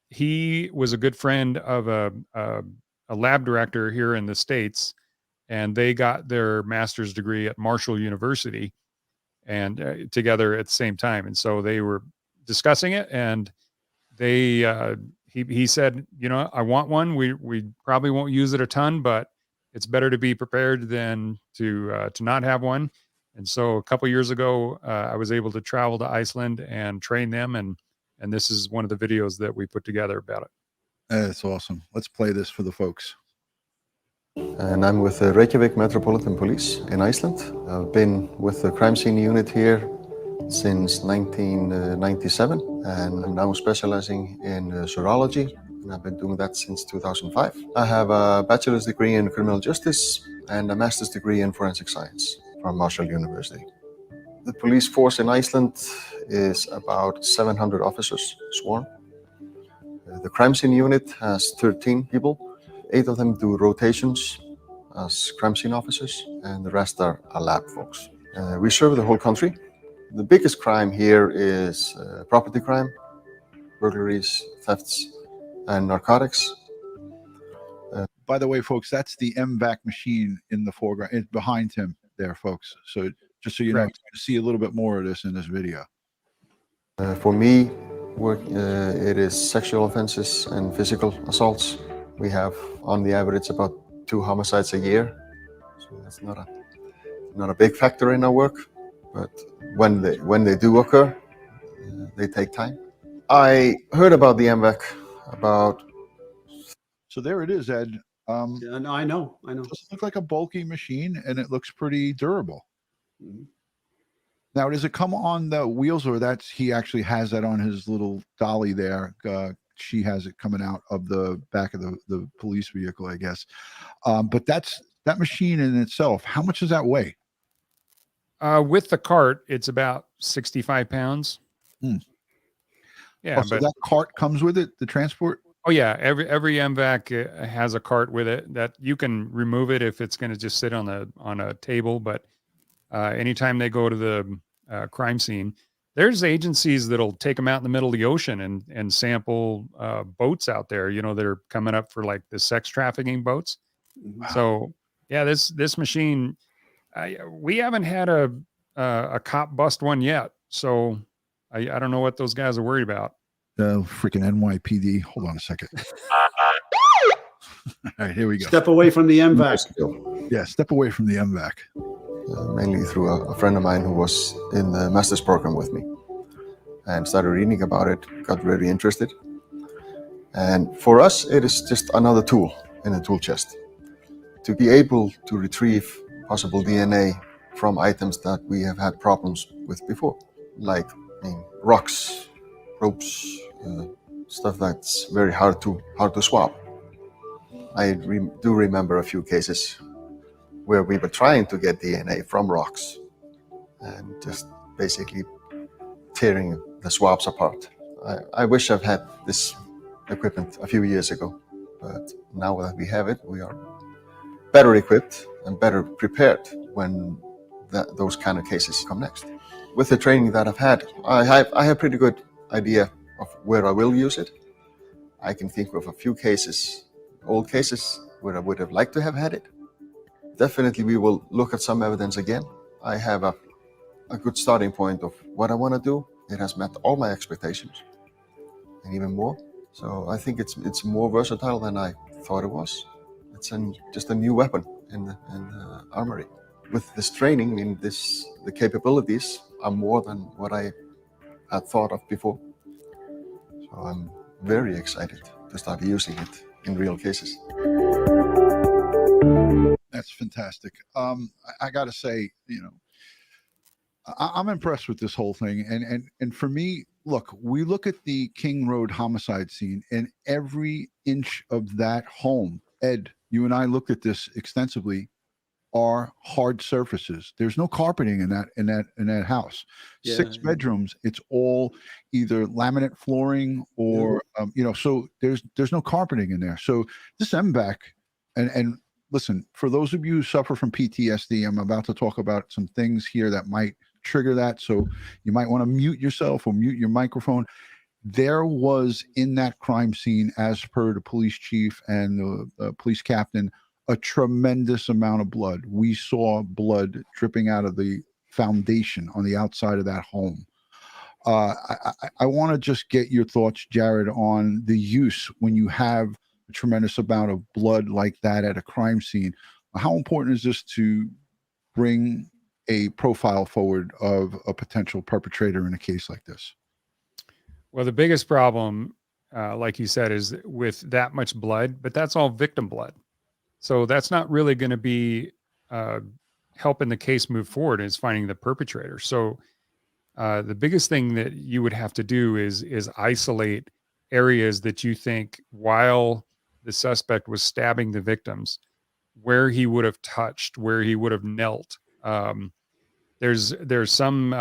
He was a good friend of a lab director here in the States, and they got their master's degree at Marshall University and together at the same time. And so they were discussing it, and he said, I want one. We probably won't use it a ton, but it's better to be prepared than to not have one. And so a couple years ago, I was able to travel to Iceland and train them. And this is one of the videos that we put together about it. That's awesome. Let's play this for the folks. And I'm with the Reykjavik Metropolitan Police in Iceland. I've been with the crime scene unit here since 1997, and I'm now specializing in serology, and I've been doing that since 2005. I have a bachelor's degree in criminal justice and a master's degree in forensic science from Marshall University. The police force in Iceland is about 700 officers sworn. The crime scene unit has 13 people. 8 of them do rotations as crime scene officers, and the rest are lab folks. We serve the whole country. The biggest crime here is property crime, burglaries, thefts, and narcotics. By the way, folks, that's the M-Vac machine in the foreground. It's behind him there, folks. So just so you know, you see a little bit more of this in this video. For me, it is sexual offenses and physical assaults. We have, on the average, about 2 homicides a year. So that's not a big factor in our work. But when they do occur, they take time. I heard about the M-Vac So there it is, Ed. No, I know. It doesn't look like a bulky machine, and it looks pretty durable. Mm-hmm. Now, does it come on the wheels, or he actually has that on his little dolly there? She has it coming out of the back of the police vehicle, I guess. But that machine in itself, how much does that weigh? With the cart, it's about 65 pounds. Yeah, so that cart comes with it, the transport? Oh yeah, every M-Vac has a cart with it that you can remove it if it's going to just sit on a table. But anytime they go to the crime scene, there's agencies that'll take them out in the middle of the ocean and sample boats out there, that are coming up for like the sex trafficking boats. Wow. So yeah, this machine, we haven't had a cop bust one yet. So I don't know what those guys are worried about. Freaking NYPD. Hold on a second. All right, here we go. Step away from the M-Vac. Yeah, step away from the M-Vac. Mainly through a friend of mine who was in the master's program with me and started reading about it, got very interested. And for us, it is just another tool in a tool chest. To be able to retrieve possible DNA from items that we have had problems with before, like rocks, ropes, stuff that's very hard to swab. I do remember a few cases where we were trying to get DNA from rocks and just basically tearing the swabs apart. I wish I've had this equipment a few years ago, but now that we have it, we are better equipped and better prepared when those kind of cases come next. With the training that I've had, I have a pretty good idea of where I will use it. I can think of a few cases, old cases, where I would have liked to have had it. Definitely we will look at some evidence again. I have a good starting point of what I want to do. It has met all my expectations and even more. So I think it's more versatile than I thought it was. It's just a new weapon in the armory. With this training, the capabilities are more than what I had thought of before. So I'm very excited to start using it in real cases. That's fantastic. I got to say, I'm impressed with this whole thing. And for me, look, we look at the King Road homicide scene, and every inch of that home, Ed, you and I looked at this extensively, are hard surfaces. There's no carpeting in that house. Yeah. 6 bedrooms. It's all either laminate flooring or so there's no carpeting in there. So this M-Vac, and listen, for those of you who suffer from PTSD, I'm about to talk about some things here that might trigger that. So you might want to mute yourself or mute your microphone. There was in that crime scene, as per the police chief and the police captain, a tremendous amount of blood. We saw blood dripping out of the foundation on the outside of that home. I want to just get your thoughts, Jared, on the use when you have a tremendous amount of blood like that at a crime scene. How important is this to bring a profile forward of a potential perpetrator in a case like this? Well, the biggest problem, like you said, is with that much blood, but that's all victim blood. So that's not really going to be helping the case move forward, is finding the perpetrator. So the biggest thing that you would have to do is isolate areas that you think, while the suspect was stabbing the victims, where he would have touched, where he would have knelt. There's some.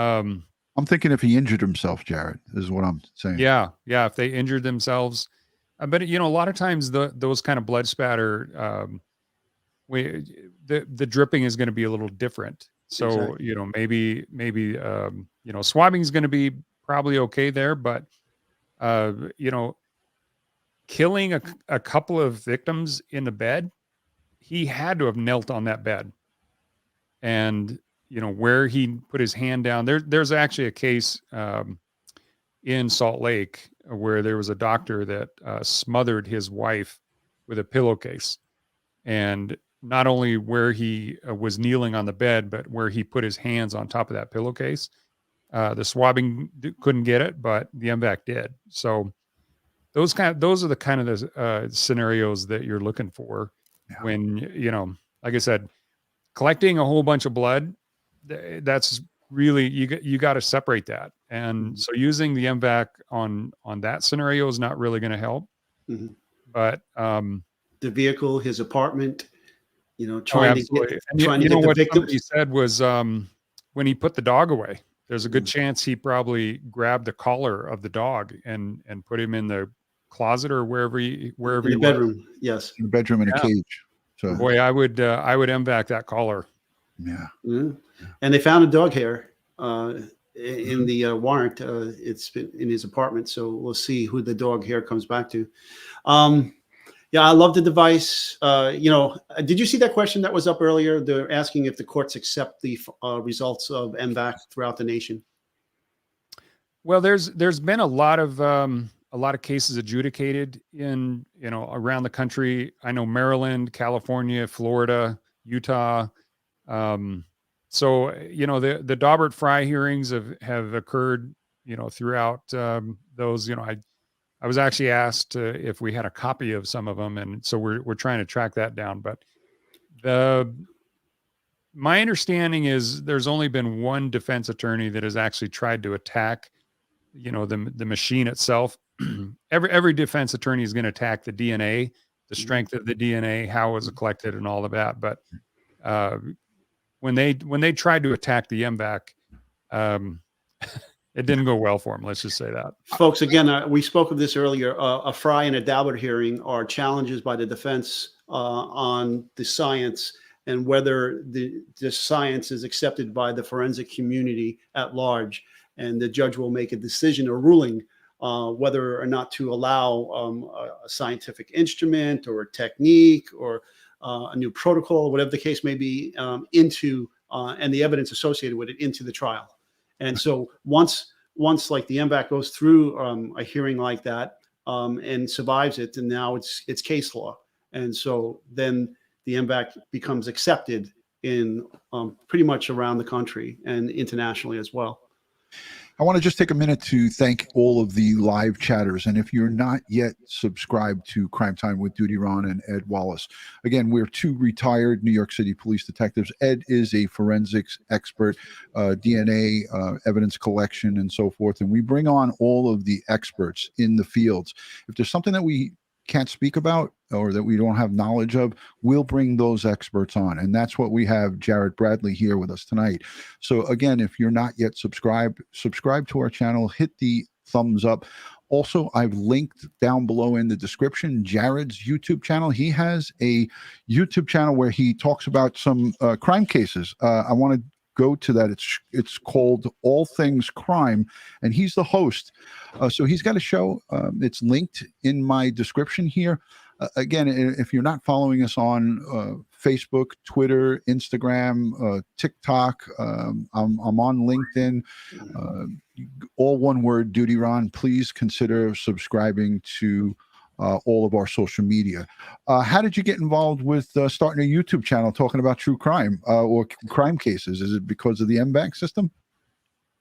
I'm thinking if he injured himself, Jared, is what I'm saying. Yeah. If they injured themselves. But a lot of times those kind of blood spatter, the dripping is going to be a little different. So, Exactly. maybe swabbing is going to be probably okay there, but killing a couple of victims in the bed, he had to have knelt on that bed. And, where he put his hand down, there's actually a case in Salt Lake where there was a doctor that smothered his wife with a pillowcase. And not only where he was kneeling on the bed, but where he put his hands on top of that pillowcase. The swabbing couldn't get it, but the M-Vac did. So those are the kind of the scenarios that you're looking for when, like I said, collecting a whole bunch of blood, that's really, you got to separate that. And so using the M-Vac on that scenario is not really going to help. Mm-hmm. But the vehicle, his apartment, trying to get what the victims. Somebody said was when he put the dog away, there's a good chance he probably grabbed the collar of the dog and put him in the closet or wherever in the bedroom. was. Yes, in the bedroom in a cage. So boy, I would M-Vac that collar. Yeah. Mm-hmm. And they found a dog hair in the warrant. It's been in his apartment, so we'll see who the dog hair comes back to. Yeah, I love the device. Did you see that question that was up earlier? They're asking if the courts accept the results of M-Vac throughout the nation. Well, there's been a lot of cases adjudicated in around the country. I know Maryland, California, Florida, Utah. So the Daubert Fry hearings have occurred throughout those. I was actually asked if we had a copy of some of them, and so we're trying to track that down. But my understanding is there's only been one defense attorney that has actually tried to attack, the machine itself. Every defense attorney is going to attack the DNA, the strength of the DNA, how it was collected, and all of that. But when they tried to attack the M-VAC, it didn't go well for them. Let's just say that. Folks, again, we spoke of this earlier. A Fry and a Daubert hearing are challenges by the defense on the science and whether the science is accepted by the forensic community at large. And the judge will make a decision or ruling whether or not to allow a scientific instrument or a technique or a new protocol, whatever the case may be, into and the evidence associated with it into the trial. And so once like the M-VAC goes through a hearing like that and survives it, and now it's case law. And so then the M-VAC becomes accepted in pretty much around the country and internationally as well. I want to just take a minute to thank all of the live chatters. And if you're not yet subscribed to Crime Time with DutyRon and Ed Wallace, again, we're two retired New York City police detectives. Ed is a forensics expert, DNA, evidence collection, and so forth. And we bring on all of the experts in the fields. If there's something that we can't speak about or that we don't have knowledge of, we'll bring those experts on. And that's what we have Jared Bradley here with us tonight. So again, if you're not yet subscribe to our channel, hit the thumbs up. Also, I've linked down below in the description Jared's YouTube channel. He has a YouTube channel where he talks about some crime cases. I want to go to that. It's called All Things Crime, and he's the host. So he's got a show. It's linked in my description here. Again, if you're not following us on Facebook, Twitter, Instagram, TikTok, I'm on LinkedIn. All one word, DutyRon. Please consider subscribing to all of our social media. How did you get involved with starting a YouTube channel talking about true crime or crime cases? Is it because of the M-VAC system?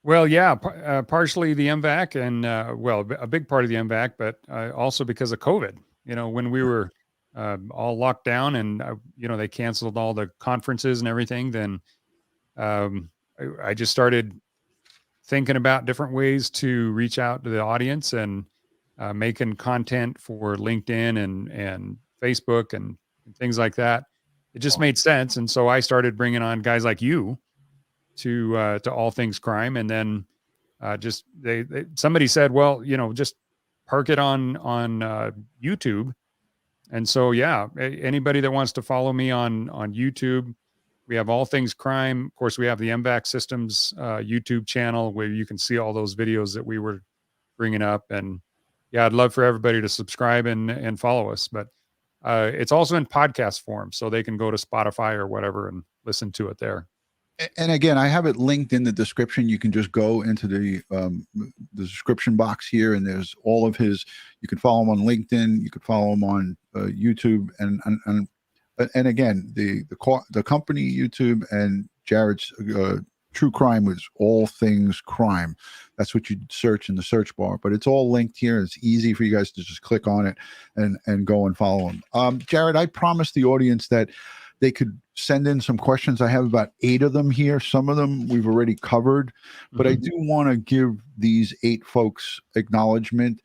Well, yeah, partially the M-VAC and, well, a big part of the M-VAC, but also because of COVID. When we were all locked down and, they canceled all the conferences and everything, then I just started thinking about different ways to reach out to the audience and making content for LinkedIn and Facebook and things like that. It just made sense. And so I started bringing on guys like you to All Things Crime. And then somebody said, well, just park it on YouTube. And so, yeah, anybody that wants to follow me on YouTube, we have All Things Crime. Of course, we have the M-VacSystem's YouTube channel where you can see all those videos that we were bringing up. And yeah, I'd love for everybody to subscribe and follow us. But it's also in podcast form, so they can go to Spotify or whatever and listen to it there. And again, I have it linked in the description. You can just go into the description box here, and there's all of his. You can follow him on LinkedIn. You can follow him on YouTube, and again, the company YouTube and Jared's True Crime was All Things Crime. That's what you search in the search bar. But it's all linked here. It's easy for you guys to just click on it and go and follow him. Jared, I promised the audience that they could send in some questions. I have about 8 of them here. Some of them we've already covered, but I do want to give these 8 folks acknowledgement.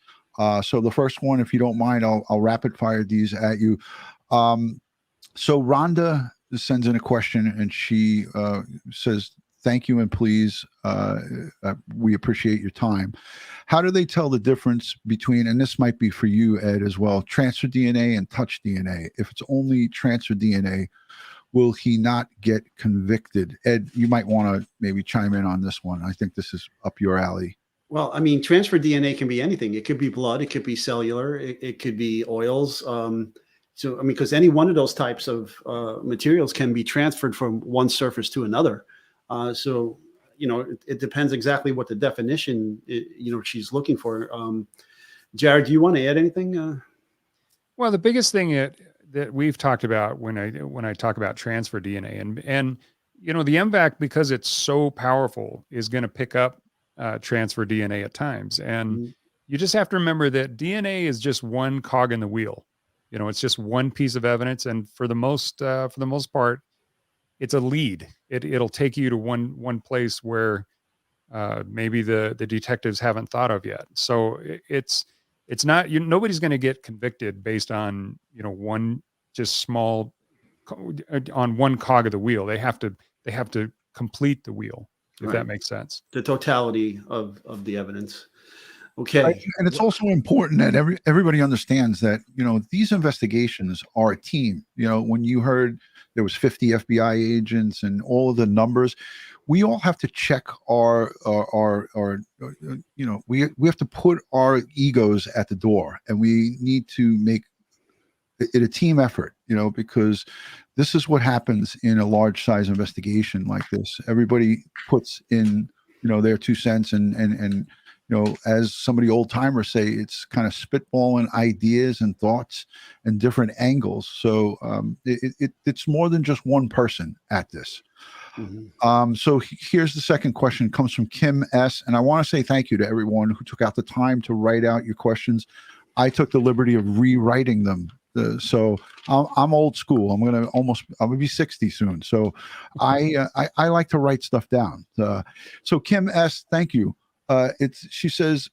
So the first one, if you don't mind, I'll rapid fire these at you. So Rhonda sends in a question, and she says, thank you and please, we appreciate your time. How do they tell the difference between, and this might be for you, Ed, as well, transfer DNA and touch DNA? If it's only transfer DNA, will he not get convicted? Ed, you might want to maybe chime in on this one. I think this is up your alley. Well, I mean, transfer DNA can be anything. It could be blood. It could be cellular. It could be oils. So, I mean, because any one of those types of materials can be transferred from one surface to another. So, it depends exactly what the definition, she's looking for. Jared, do you want to add anything? Well, the biggest thing that we've talked about when I talk about transfer DNA and the M-VAC, because it's so powerful, is going to pick up transfer DNA at times. And you just have to remember that DNA is just one cog in the wheel. It's just one piece of evidence. And for the most part, it's a lead. It'll take you to one place where maybe the detectives haven't thought of yet. So it's not, nobody's going to get convicted based on, one just small on one cog of the wheel. They have to complete the wheel, if Right. that makes sense. The totality of the evidence. Okay. And it's also important that everybody understands that, these investigations are a team. When you heard there was 50 FBI agents and all of the numbers, we all have to check our we have to put our egos at the door, and we need to make it a team effort, because this is what happens in a large size investigation like this. Everybody puts in, their 2 cents, and as somebody old timers say, it's kind of spitballing ideas and thoughts and different angles. So it's more than just one person at this. Mm-hmm. So here's the second question. It comes from Kim S. And I want to say thank you to everyone who took out the time to write out your questions. I took the liberty of rewriting them. So I'm old school. I'm gonna be 60 soon. So I like to write stuff down. So Kim S, thank you. She says,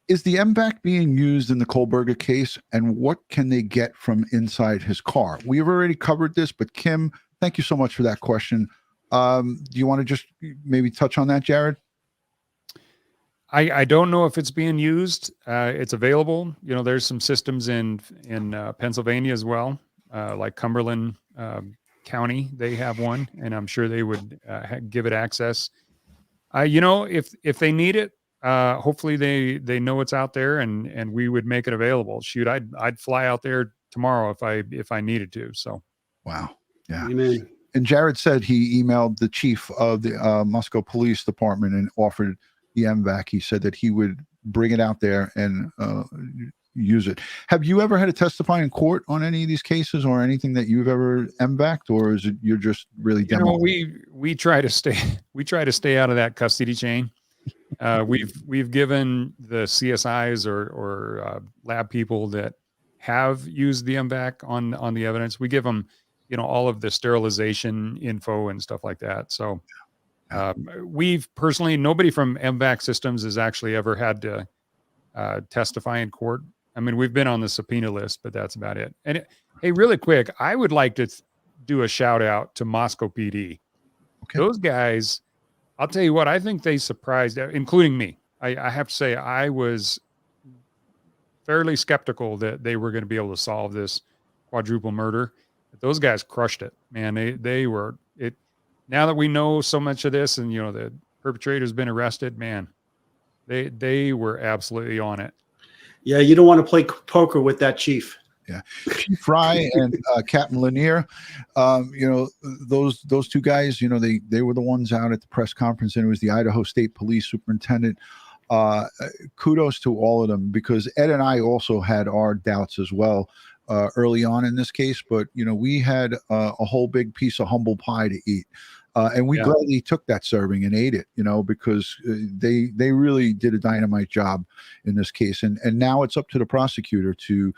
is the M-Vac being used in the Kohberger case, and what can they get from inside his car? We've already covered this, but Kim, thank you so much for that question. Do you want to just maybe touch on that, Jared? I don't know if it's being used. It's available. There's some systems in Pennsylvania as well, like Cumberland County. They have one, and I'm sure they would give it access. If they need it, hopefully they know it's out there, and we would make it available. Shoot, I'd fly out there tomorrow if I needed to. So, wow, yeah. Amen. And Jared said he emailed the chief of the Moscow Police Department and offered the M-Vac. He said that he would bring it out there and use it. Have you ever had to testify in court on any of these cases, or anything that you've ever M-Vac'd, or is it you're just really demo? We try to stay out of that custody chain. We've given the CSIs or lab people that have used the M-Vac on the evidence. We give them all of the sterilization info and stuff like that. So we've personally, nobody from M-VacSystems has actually ever had to testify in court. I mean, we've been on the subpoena list, but that's about it. And hey, really quick, I would like to do a shout out to Moscow PD. Okay. Those guys, I'll tell you what, I think they surprised, including me. I have to say, I was fairly skeptical that they were going to be able to solve this quadruple murder. But those guys crushed it, man. They were it. Now that we know so much of this, and the perpetrator's been arrested, man, they were absolutely on it. Yeah, you don't want to play poker with that chief. Yeah, Chief Fry and Captain Lanier, those two guys, they were the ones out at the press conference, and it was the Idaho State Police Superintendent. Kudos to all of them, because Ed and I also had our doubts as well early on in this case, but we had a whole big piece of humble pie to eat. And we gladly took that serving and ate it, because they really did a dynamite job in this case. And now it's up to the prosecutor to,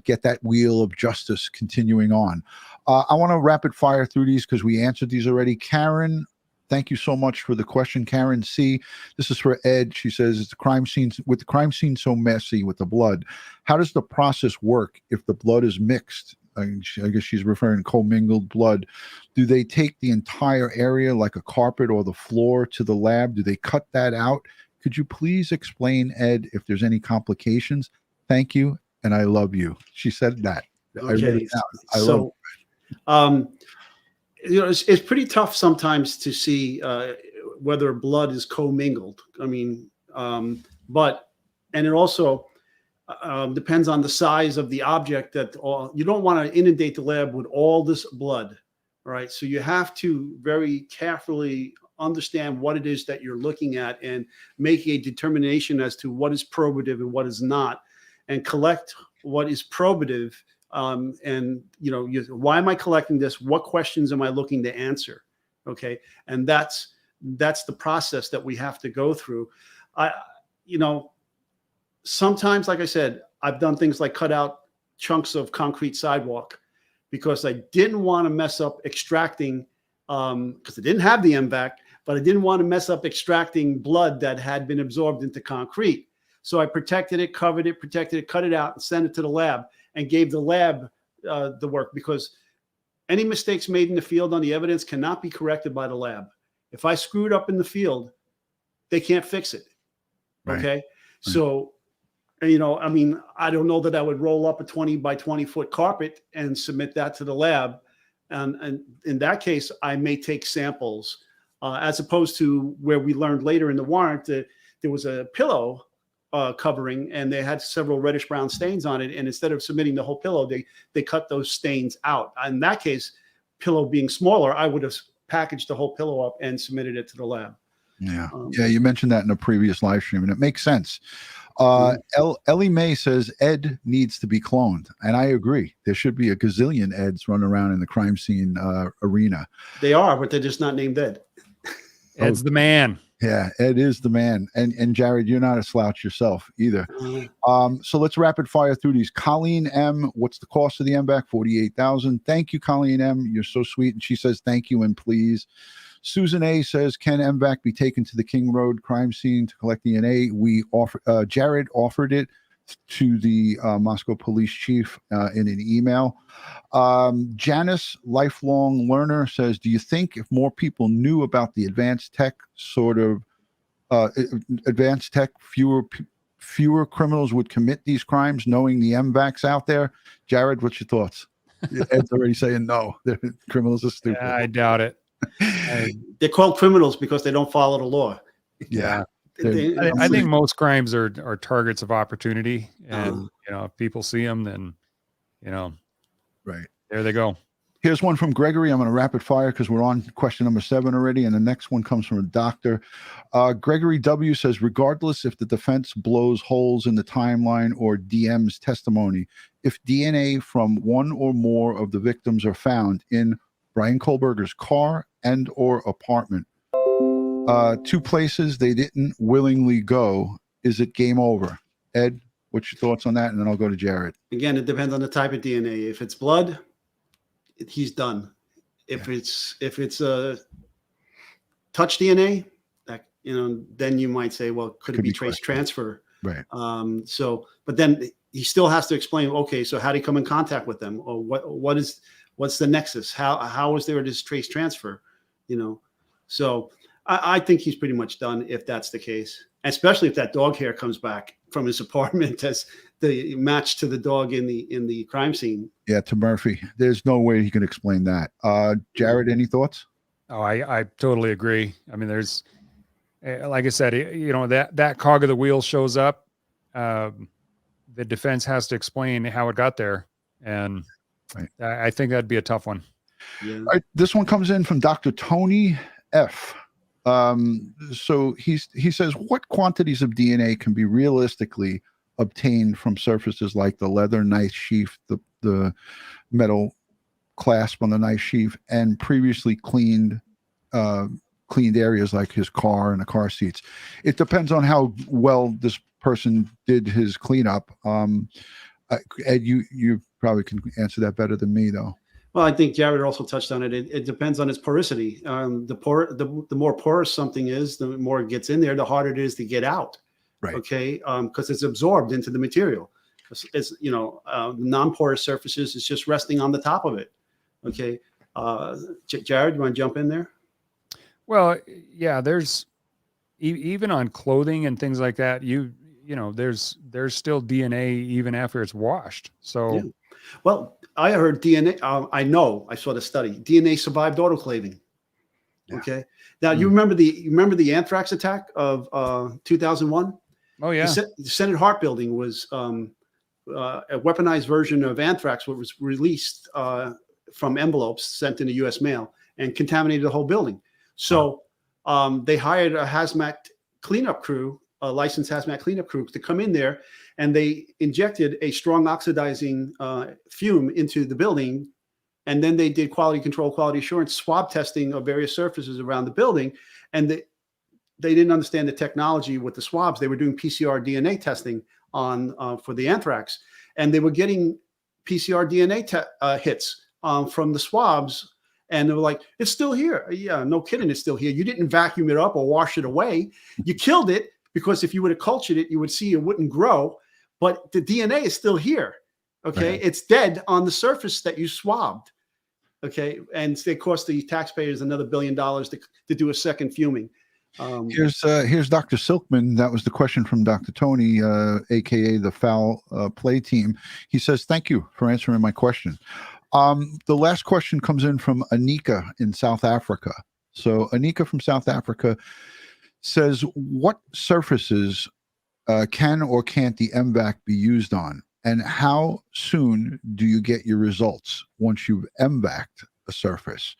get that wheel of justice continuing on. I want to rapid fire through these because we answered these already. Karen, thank you so much for the question. Karen C. This is for Ed. She says, with the crime scene so messy with the blood, how does the process work if the blood is mixed? I guess she's referring to commingled blood. Do they take the entire area like a carpet or the floor to the lab? Do they cut that out? Could you please explain, Ed, if there's any complications? Thank you, and I love you. She said that. Okay. It's pretty tough sometimes to see whether blood is commingled. I mean, and it also depends on the size of the object you don't want to inundate the lab with all this blood. All right. So you have to very carefully understand what it is that you're looking at and make a determination as to what is probative and what is not, and collect what is probative. Why am I collecting this? What questions am I looking to answer? Okay. And that's the process that we have to go through. Sometimes, like I said, I've done things like cut out chunks of concrete sidewalk because I didn't want to mess up extracting, because I didn't have the M-Vac, but I didn't want to mess up extracting blood that had been absorbed into concrete. So I protected it, covered it, protected it, cut it out, and sent it to the lab, and gave the lab the work, because any mistakes made in the field on the evidence cannot be corrected by the lab. If I screwed up in the field, they can't fix it. Right. Okay. Right. So, you know, I mean, I don't know that I would roll up a 20 by 20 foot carpet and submit that to the lab. And in that case, I may take samples, as opposed to where we learned later in the warrant that there was a pillow covering, and they had several reddish brown stains on it. And instead of submitting the whole pillow, they cut those stains out. In that case, pillow being smaller, I would have packaged the whole pillow up and submitted it to the lab. Yeah. Yeah. You mentioned that in a previous live stream, and it makes sense. Ellie Mae says Ed needs to be cloned. And I agree. There should be a gazillion Eds running around in the crime scene arena. They are, but they're just not named Ed. Ed's the man. Yeah, Ed is the man. And Jared, you're not a slouch yourself either. So let's rapid fire through these. Colleen M, what's the cost of the M-Vac? $48,000. Thank you, Colleen M. You're so sweet. And she says, thank you and please. Susan A says, can M-Vac be taken to the King Road crime scene to collect DNA? Jared offered it to the Moscow police chief in an email. Janice, lifelong learner, says, do you think if more people knew about the advanced tech, fewer criminals would commit these crimes, knowing the M-Vacs out there? Jared, what's your thoughts? Ed's already saying no. The criminals are stupid. Yeah, I doubt it. They're called criminals because they don't follow the law. Yeah. I think most crimes are targets of opportunity, and you know, if people see them, then you know, right there they go. Here's one from Gregory. I'm going to rapid fire because we're on question number 7 already, and the next one comes from a doctor. Gregory W says, regardless if the defense blows holes in the timeline or DM's testimony, if DNA from one or more of the victims are found in Bryan Kohberger's car and or apartment, 2 places they didn't willingly go, is it game over? Ed, what's your thoughts on that? And then I'll go to Jared. Again, it depends on the type of DNA. If it's blood, he's done. If it's touch DNA, that, you know, then you might say, well, could it be trace transfer? Right. But then he still has to explain, okay, so how do you come in contact with them? Or what's the nexus? How is there this trace transfer? You know, so I think he's pretty much done if that's the case, especially if that dog hair comes back from his apartment as the match to the dog in the crime scene. Yeah, to Murphy. There's no way he can explain that. Jared, any thoughts? Oh, I totally agree. I mean, there's, like I said, you know, that cog of the wheel shows up. The defense has to explain how it got there, and right. I think that'd be a tough one. Yeah. All right, this one comes in from Dr. Tony F. So he says, what quantities of DNA can be realistically obtained from surfaces like the leather knife sheath, the metal clasp on the knife sheath, and previously cleaned areas like his car and the car seats? It depends on how well this person did his cleanup. Ed, you probably can answer that better than me, though. Well, I think Jared also touched on it. It depends on its porosity. The more porous something is, the more it gets in there, the harder it is to get out. Right. Okay. Because it's absorbed into the material. It's, you know, non-porous surfaces is just resting on the top of it. Okay. Jared, you want to jump in there? Well, yeah. There's even on clothing and things like that. You know, there's still DNA even after it's washed. So. Yeah. Well, I heard DNA. I saw the study. DNA survived autoclaving. Yeah. Okay. Now you remember the anthrax attack of 2001? Oh yeah. The Senate Hart Building was a weaponized version of anthrax, what was released from envelopes sent in the U.S. mail and contaminated the whole building. So they hired a hazmat cleanup crew, a licensed hazmat cleanup crew, to come in there. And they injected a strong oxidizing fume into the building. And then they did quality control, quality assurance, swab testing of various surfaces around the building. And they didn't understand the technology with the swabs. They were doing PCR DNA testing on for the anthrax. And they were getting PCR DNA hits from the swabs. And they were like, it's still here. Yeah, no kidding, it's still here. You didn't vacuum it up or wash it away. You killed it, because if you would have cultured it, you would see it wouldn't grow. But the DNA is still here. Okay, Right. it's dead on the surface that you swabbed. Okay, and they cost the taxpayers another $1 billion to do a second fuming. Here's Dr. Silkman. That was the question from Dr. Tony, aka the Foul Play Team. He says, "Thank you for answering my question." The last question comes in from Anika in South Africa. So Anika from South Africa says, "What surfaces can or can't the M-Vac be used on? And how soon do you get your results once you've M-Vac'd a surface?"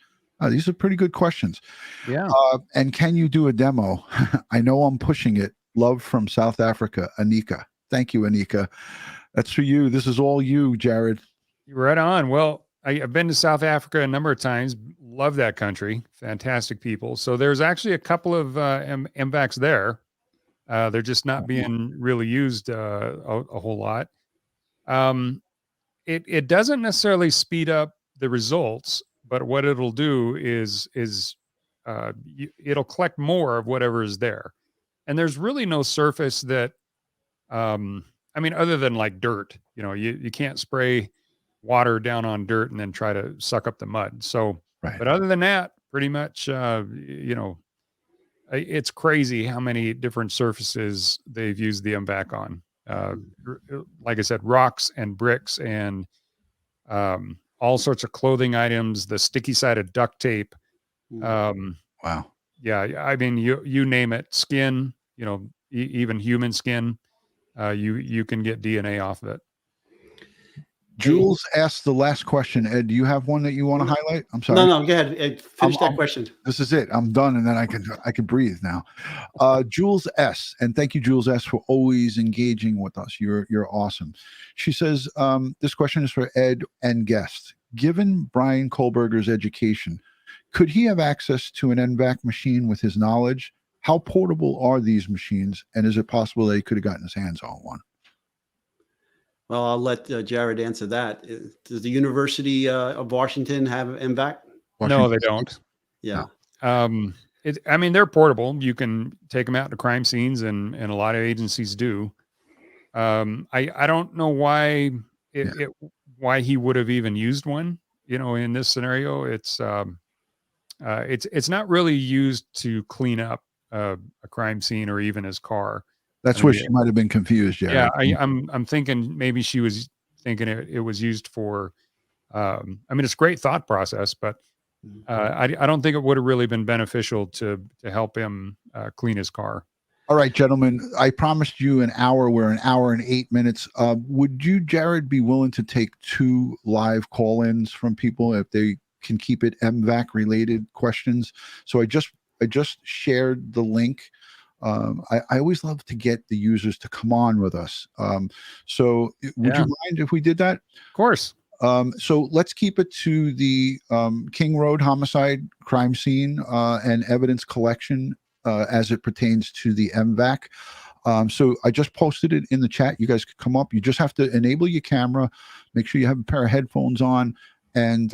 These are pretty good questions. Yeah. And can you do a demo? I know I'm pushing it. Love from South Africa, Anika. Thank you, Anika. That's for you. This is all you, Jared. Right on. Well, I've been to South Africa a number of times. Love that country. Fantastic people. So there's actually a couple of M-Vacs there. They're just not being really used a whole lot. It doesn't necessarily speed up the results, but what it'll do is it'll collect more of whatever is there. And there's really no surface that, I mean, other than like dirt, you can't spray water down on dirt and then try to suck up the mud. So, Right. but other than that, pretty much, it's crazy how many different surfaces they've used the M-Vac on. Like I said, rocks and bricks and all sorts of clothing items, the sticky side of duct tape. Wow. Yeah, I mean, you name it, skin, even human skin, you can get DNA off of it. Jules asked the last question. Ed, do you have one that you want to highlight? I'm sorry. No, go ahead. Ed, finish that question. This is it. I'm done, and then I can breathe now. Jules S. And thank you, Jules S. for always engaging with us. You're awesome. She says, this question is for Ed and guest. Given Bryan Kohberger's education, could he have access to an M-Vac machine with his knowledge? How portable are these machines? And is it possible that he could have gotten his hands on one? Well, I'll let Jared answer that. Does the University of Washington have M-Vac? No, they don't. Yeah. I mean, they're portable. You can take them out to crime scenes, and a lot of agencies do. I don't know why why he would have even used one. In this scenario, it's not really used to clean up a crime scene or even his car. That's where she might have been confused, Jared. Yeah, I'm thinking maybe she was thinking it was used for. I mean, it's a great thought process, but I don't think it would have really been beneficial to help him clean his car. All right, gentlemen, I promised you an hour. We're an hour and 8 minutes. Would you, Jared, be willing to take 2 live call-ins from people if they can keep it M-Vac related questions? So I just shared the link. I always love to get the users to come on with us. So would you mind if we did that? Of course. So let's keep it to the King Road homicide crime scene and evidence collection as it pertains to the M-Vac. So I just posted it in the chat. You guys could come up. You just have to enable your camera, make sure you have a pair of headphones on, and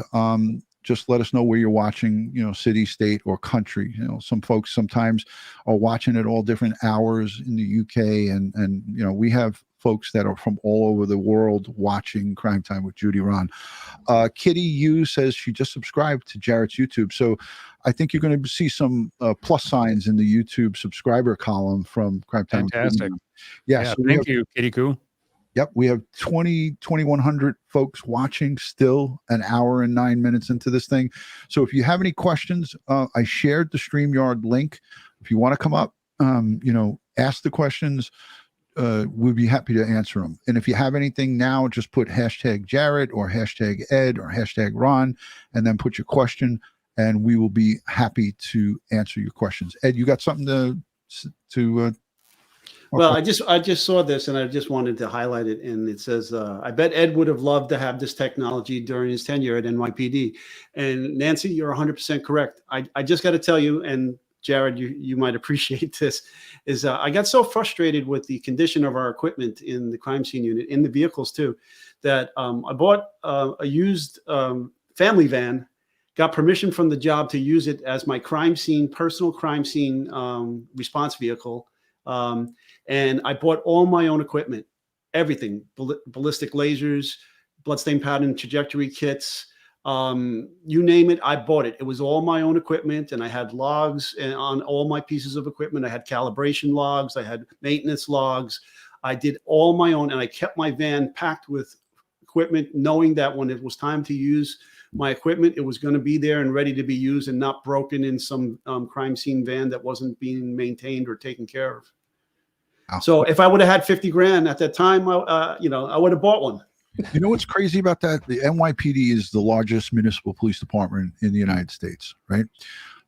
just let us know where you're watching, city, state, or country. Some folks sometimes are watching at all different hours in the UK, and we have folks that are from all over the world watching Crime Time with DutyRon. Kitty U says she just subscribed to Jared's YouTube. So I think you're going to see some plus signs in the YouTube subscriber column from Crime Time. Fantastic. Yeah, so so thank you, Kitty Coo. Yep, we have 2,100 folks watching, still an hour and 9 minutes into this thing. So if you have any questions, I shared the StreamYard link. If you want to come up, ask the questions. We'd be happy to answer them. And if you have anything now, just put hashtag Jared or hashtag Ed or hashtag Ron, and then put your question, and we will be happy to answer your questions. Ed, you got something to Well, I just saw this and I just wanted to highlight it. And it says, I bet Ed would have loved to have this technology during his tenure at NYPD. And Nancy, you're 100% correct. I just got to tell you, and Jared, you might appreciate this, is I got so frustrated with the condition of our equipment in the crime scene unit, in the vehicles too, that I bought a used family van, got permission from the job to use it as my personal crime scene response vehicle. And I bought all my own equipment, everything, ballistic lasers, bloodstain pattern trajectory kits, you name it, I bought it. It was all my own equipment, and I had logs on all my pieces of equipment. I had calibration logs, I had maintenance logs. I did all my own, and I kept my van packed with equipment, knowing that when it was time to use my equipment, it was going to be there and ready to be used and not broken in some crime scene van that wasn't being maintained or taken care of. Wow. So if I would have had 50 grand at that time, I would have bought one. You know what's crazy about that? The NYPD is the largest municipal police department in the United States, right?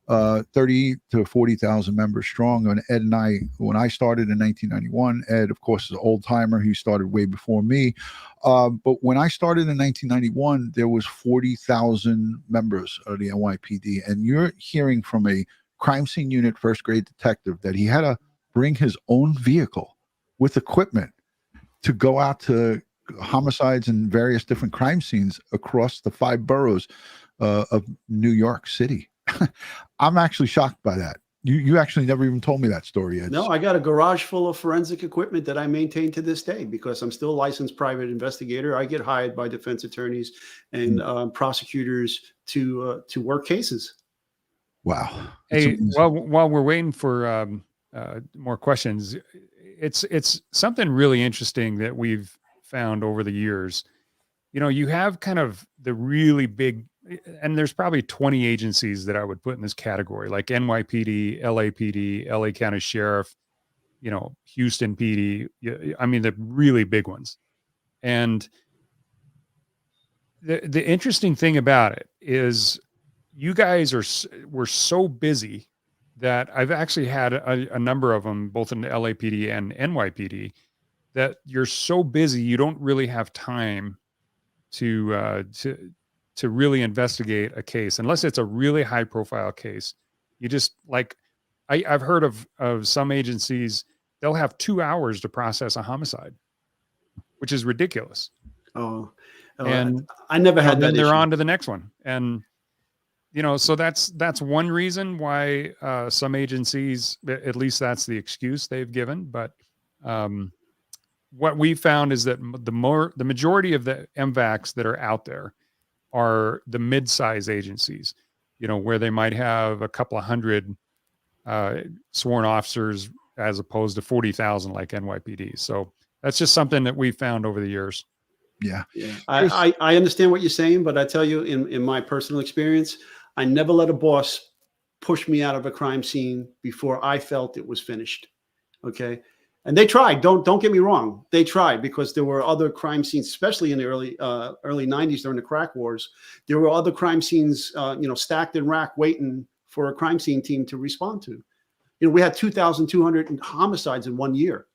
30 to 40,000 members strong. And Ed and I, when I started in 1991, Ed, of course, is an old timer. He started way before me. But when I started in 1991, there was 40,000 members of the NYPD. And you're hearing from a crime scene unit first grade detective that he had to bring his own vehicle with equipment to go out to homicides and various different crime scenes across the 5 boroughs of New York City. I'm actually shocked by that. You actually never even told me that story, Ed. No, I got a garage full of forensic equipment that I maintain to this day because I'm still a licensed private investigator. I get hired by defense attorneys and prosecutors to work cases. Wow. Hey, while we're waiting for more questions, it's something really interesting that we've found over the years. You know, you have kind of the really big, and there's probably 20 agencies that I would put in this category, like NYPD, LAPD, LA County Sheriff, Houston PD. I mean, the really big ones. And the interesting thing about it is you guys were so busy that I've actually had a number of them, both in the LAPD and NYPD, that you're so busy you don't really have time to really investigate a case unless it's a really high profile case. You just I've heard of some agencies, they'll have 2 hours to process a homicide, which is ridiculous. And I never had that. Then they're on to the next one. And so that's one reason why some agencies, at least that's the excuse they've given. But what we found is that the majority of the M-VACs that are out there are the mid-size agencies, where they might have a couple of hundred sworn officers as opposed to 40,000 like NYPD. So that's just something that we found over the years. Yeah. I understand what you're saying, but I tell you, in my personal experience, I never let a boss push me out of a crime scene before I felt it was finished. Okay. And they tried. Don't get me wrong. They tried, because there were other crime scenes, especially in the early 90s during the crack wars. There were other crime scenes, stacked in rack, waiting for a crime scene team to respond to. We had 2,200 homicides in 1 year.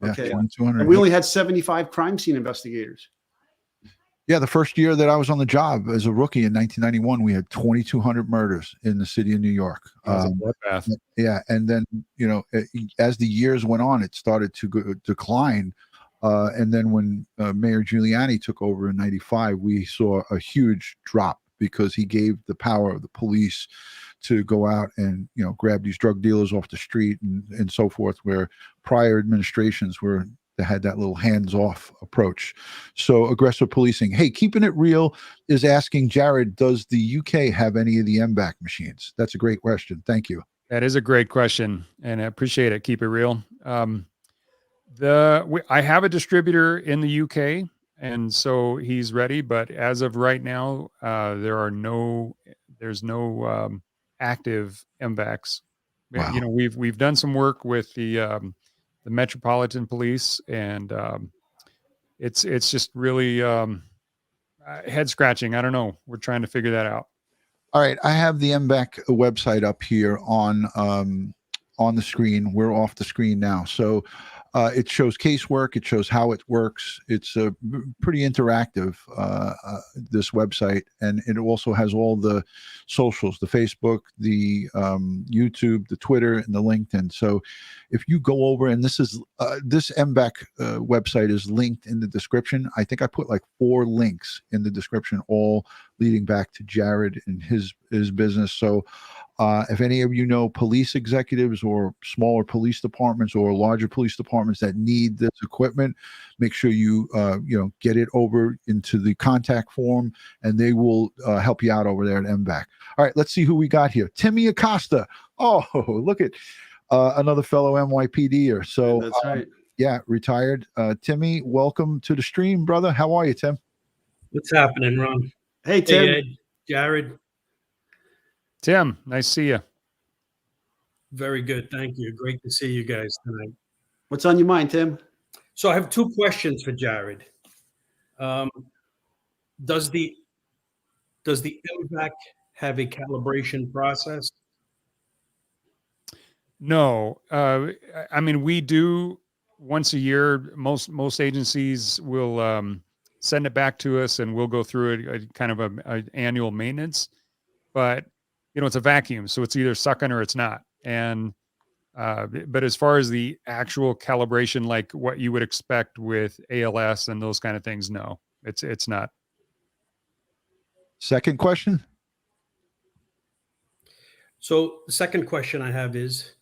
Okay, yeah, 200. And we only had 75 crime scene investigators. Yeah, the first year that I was on the job as a rookie in 1991, we had 2,200 murders in the city of New York. Yeah, and then as the years went on, it started to decline. And then when Mayor Giuliani took over in '95, we saw a huge drop because he gave the power of the police to go out and grab these drug dealers off the street and so forth, where prior administrations that had that little hands-off approach. So aggressive policing. Hey, Keeping It Real is asking Jared, does the UK have any of the M-VAC machines? That's a great question. Thank you. That is a great question, and I appreciate it. Keep it real. I have a distributor in the UK, and so he's ready. But as of right now, there's no active M-VACs. Wow. We've done some work with the Metropolitan Police, and it's just really head scratching. I don't know. We're trying to figure that out. All right, I have the M-VAC website up here on the screen. We're off the screen now, so it shows casework. It shows how it works. It's pretty interactive, this website, and it also has all the socials: the Facebook, the YouTube, the Twitter, and the LinkedIn. So if you go over, and this M-VAC website is linked in the description. I think I put like 4 links in the description, all leading back to Jared and his business. So if any of you know police executives or smaller police departments or larger police departments that need this equipment, make sure you get it over into the contact form, and they will help you out over there at M-Vac. All right, let's see who we got here. Timmy Acosta. Oh, look at another fellow NYPDer. So That's right. yeah, retired. Timmy, welcome to the stream, brother. How are you, Tim? What's happening, Ron? Hey, Tim. Hey, Ed, Jared. Tim, nice to see you. Very good. Thank you. Great to see you guys tonight. What's on your mind, Tim? So I have two questions for Jared. Does the M-Vac have a calibration process? No, I mean, we do once a year. Most agencies will send it back to us, and we'll go through a kind of a annual maintenance. But it's a vacuum, so it's either sucking or it's not. And but as far as the actual calibration, like what you would expect with ALS and those kind of things, no, it's not. Second question. So the second question I have is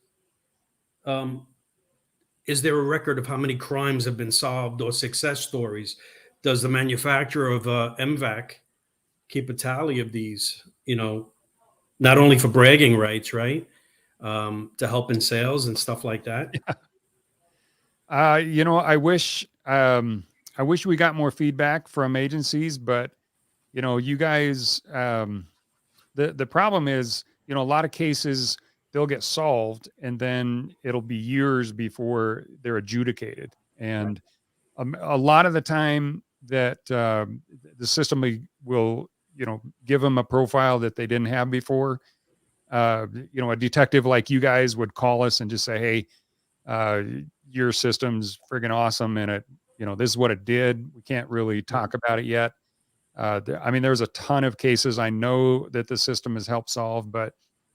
there a record of how many crimes have been solved or success stories? Does the manufacturer of M-Vac keep a tally of these, not only for bragging rights, right? To help in sales and stuff like that. I wish we got more feedback from agencies, but you guys, the problem is, a lot of cases they'll get solved and then it'll be years before they're adjudicated. And a lot of the time that the system will give them a profile that they didn't have before. A detective like you guys would call us and just say, hey, your system's friggin' awesome. And this is what it did. We can't really talk about it yet. I mean, there's a ton of cases I know that the system has helped solve, but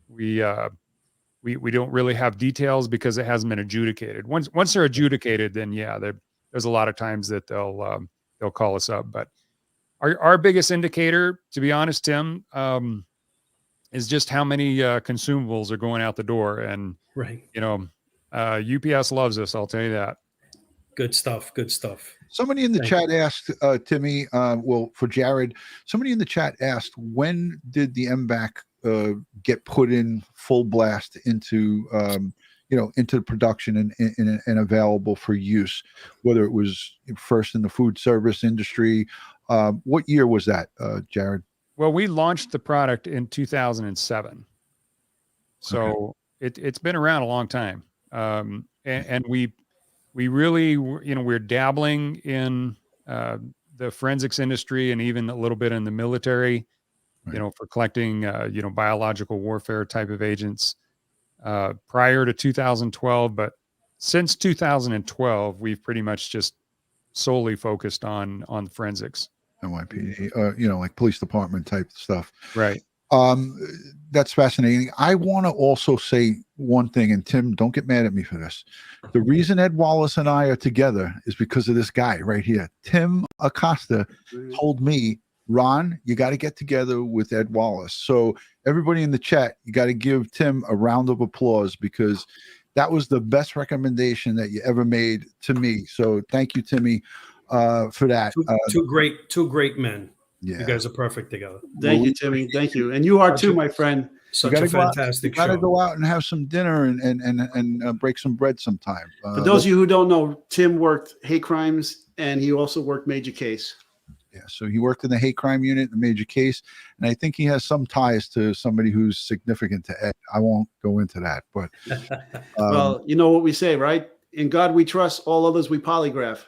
we don't really have details because it hasn't been adjudicated. Once they're adjudicated, then yeah, there's a lot of times that they'll call us up. But our biggest indicator, to be honest, Tim, is just how many consumables are going out the door. And right, UPS loves us. I'll tell you that. Good stuff. Good stuff. Somebody in the chat asked, Timmy, for Jared, somebody in the chat asked, when did the M-Vac get put in full blast into production and available for use, whether it was first in the food service industry? What year was that, Jared? Well, we launched the product in 2007. So it's been around a long time. And we really, we're dabbling in the forensics industry and even a little bit in the military, for collecting, biological warfare type of agents prior to 2012. But since 2012, we've pretty much just solely focused on forensics. NYPD, like police department type stuff. Right. That's fascinating. I want to also say one thing, and Tim, don't get mad at me for this. The reason Ed Wallace and I are together is because of this guy right here. Tim Acosta told me, Ron, you got to get together with Ed Wallace. So everybody in the chat, you got to give Tim a round of applause because that was the best recommendation that you ever made to me. So thank you, Timmy, for that. Two great men. Yeah. You guys are perfect together. Thank you, Timmy. Thank you. And you are too, my friend. Such a fantastic show. You got to go out and have some dinner and break some bread sometime. For those of you who don't know, Tim worked hate crimes and he also worked major case. Yeah, so he worked in the hate crime unit, the major case, and I think he has some ties to somebody who's significant to Ed. I won't go into that, but well, you know what we say, right? In God we trust, all others we polygraph.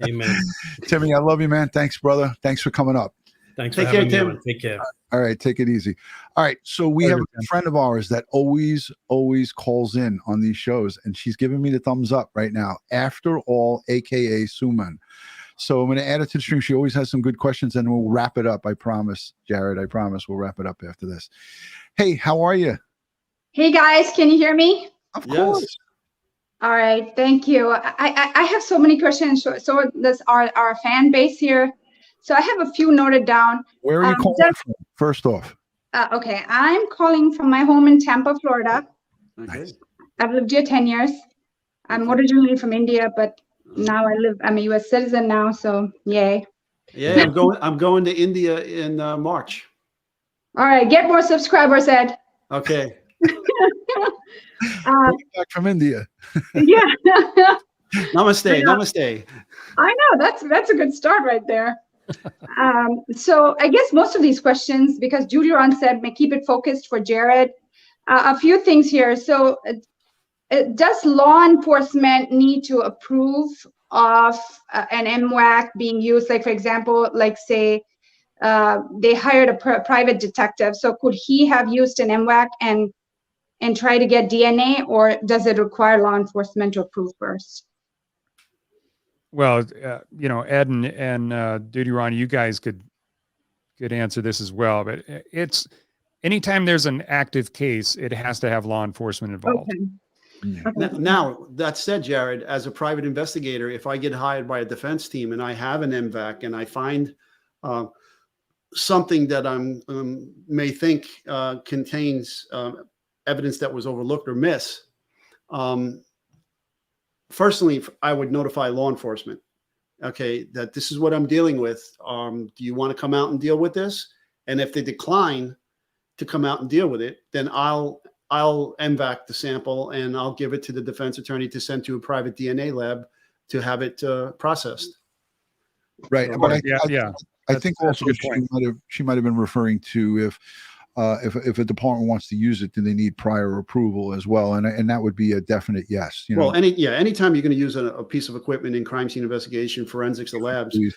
Amen. Timmy, I love you, man. Thanks, brother. Thanks for coming up. Thanks for having me on. Take care. All right, take it easy. All right, so we have a friend of ours that always calls in on these shows, and she's giving me the thumbs up right now. After all, aka Suman. So I'm going to add it to the stream. She always has some good questions, and we'll wrap it up. I promise, Jared. I promise we'll wrap it up after this. Hey, how are you? Hey guys, can you hear me? Of course. All right, thank you. I have so many questions. So this our fan base here So I have a few noted down. Where are you calling from? First off. Okay, I'm calling from my home in Tampa, Florida. Okay. I've lived here 10 years. I'm originally from India, but now I'm a US citizen now, so yay. Yeah, I'm going to India in March. All right, get more subscribers, Ed. Okay. Bring it back from India. Yeah. Namaste. Namaste. I know, that's a good start right there. So I guess most of these questions, because DutyRon said, may keep it focused for Jared. A few things here. So does law enforcement need to approve of an M-VacSystem being used? Like, for example, like say they hired a private detective. So could he have used an M-VacSystem and try to get DNA, or does it require law enforcement to approve first? Well, you know, Ed and DutyRon, you guys could answer this as well, but it's anytime there's an active case, it has to have law enforcement involved. Okay. Okay. Now, that said, Jared, as a private investigator, if I get hired by a defense team and I have an M-VacSystem and I find something that I may think contains evidence that was overlooked or missed, firstly, I would notify law enforcement. Okay, that this is what I'm dealing with. Do you want to come out and deal with this? And if they decline to come out and deal with it, then I'll M-VacSystem the sample and I'll give it to the defense attorney to send to a private DNA lab to have it processed. Right, So, but I think that's also a good point. she might have been referring to if a department wants to use it, do they need prior approval as well? And that would be a definite yes. You know, well, anytime you're going to use a piece of equipment in crime scene investigation, forensics, or labs, you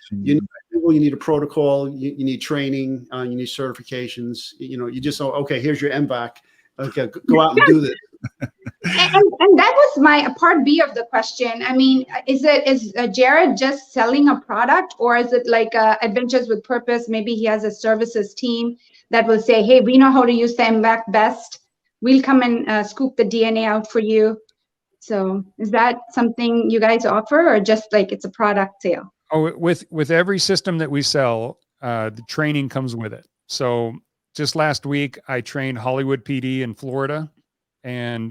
need a protocol, you need training, you need certifications. You know, you just say, okay, here's your M-VacSystem. Okay, go out and do this. And that was my part B of the question. I mean, is Jared just selling a product, or is it like Adventures with Purpose? Maybe he has a services team that will say, hey, we know how to use the M-VacSystem best. We'll come and scoop the DNA out for you. So is that something you guys offer, or just like it's a product sale? Oh, with every system that we sell, the training comes with it. So just last week, I trained Hollywood PD in Florida, and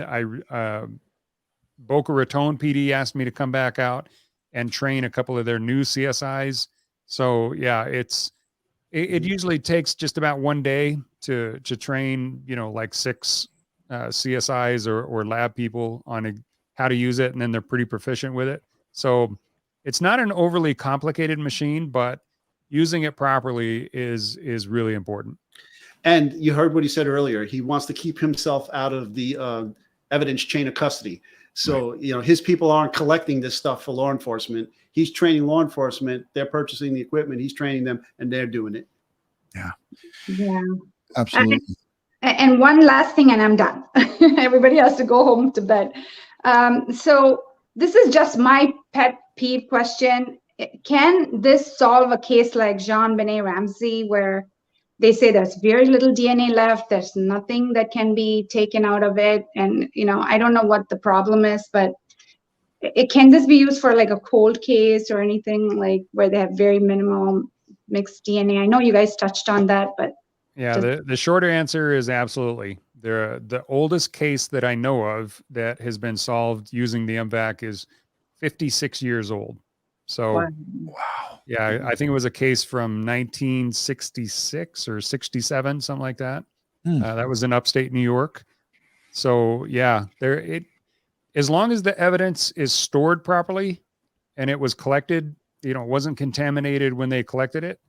Boca Raton PD asked me to come back out and train a couple of their new CSIs. So yeah, it usually takes just about one day to train, you know, like 6 CSIs or lab people on how to use it, and then they're pretty proficient with it. So it's not an overly complicated machine, but using it properly is really important. And you heard what he said earlier. He wants to keep himself out of the evidence chain of custody. So, you know, his people aren't collecting this stuff for law enforcement. He's training law enforcement. They're purchasing the equipment. He's training them, and they're doing it. Yeah. Yeah. Absolutely. And one last thing, and I'm done. Everybody has to go home to bed. So this is just my pet peeve question. Can this solve a case like JoAnn Ramsey, where they say there's very little DNA left, there's nothing that can be taken out of it? And, you know, I don't know what the problem is, but can this be used for like a cold case or anything, like where they have very minimal mixed DNA? I know you guys touched on that, but yeah, the shorter answer is absolutely. The oldest case that I know of that has been solved using the M-VacSystem is 56 years old. So Wow. yeah, I think it was a case from 1966 or 67, something like that. That was in upstate New York. So yeah, as long as the evidence is stored properly and it was collected, you know, it wasn't contaminated when they collected it,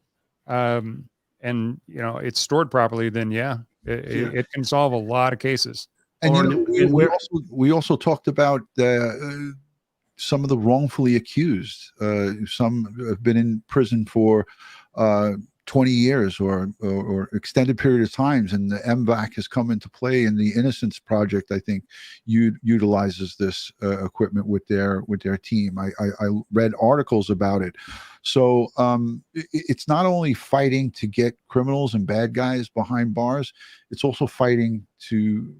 and you know, it's stored properly, then yeah, it can solve a lot of cases. And you know, we also talked about some of the wrongfully accused. Some have been in prison for 20 years or extended period of times, and the M-VacSystem has come into play. And the Innocence Project, I think, utilizes this equipment with their team. I read articles about it. So it's not only fighting to get criminals and bad guys behind bars, it's also fighting to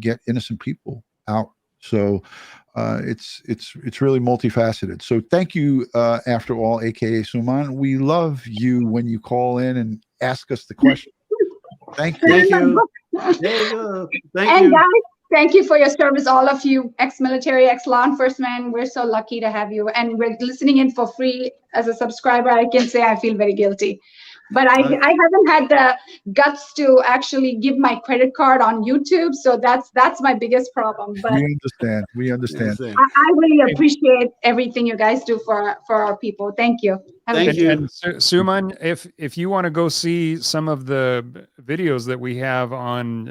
get innocent people out So it's really multifaceted. So thank you, after all, aka Suman. We love you when you call in and ask us the question. Thank you. Thank you. There you go. Thank And you. guys, thank you for your service, all of you, ex-military, ex-law enforcement. We're so lucky to have you, and we're listening in for free. As a subscriber, I can say I feel very guilty, but I haven't had the guts to actually give my credit card on YouTube, so that's my biggest problem. But We understand. I really appreciate everything you guys do for our people. Thank you. Thank you. And Suman, if you want to go see some of the videos that we have on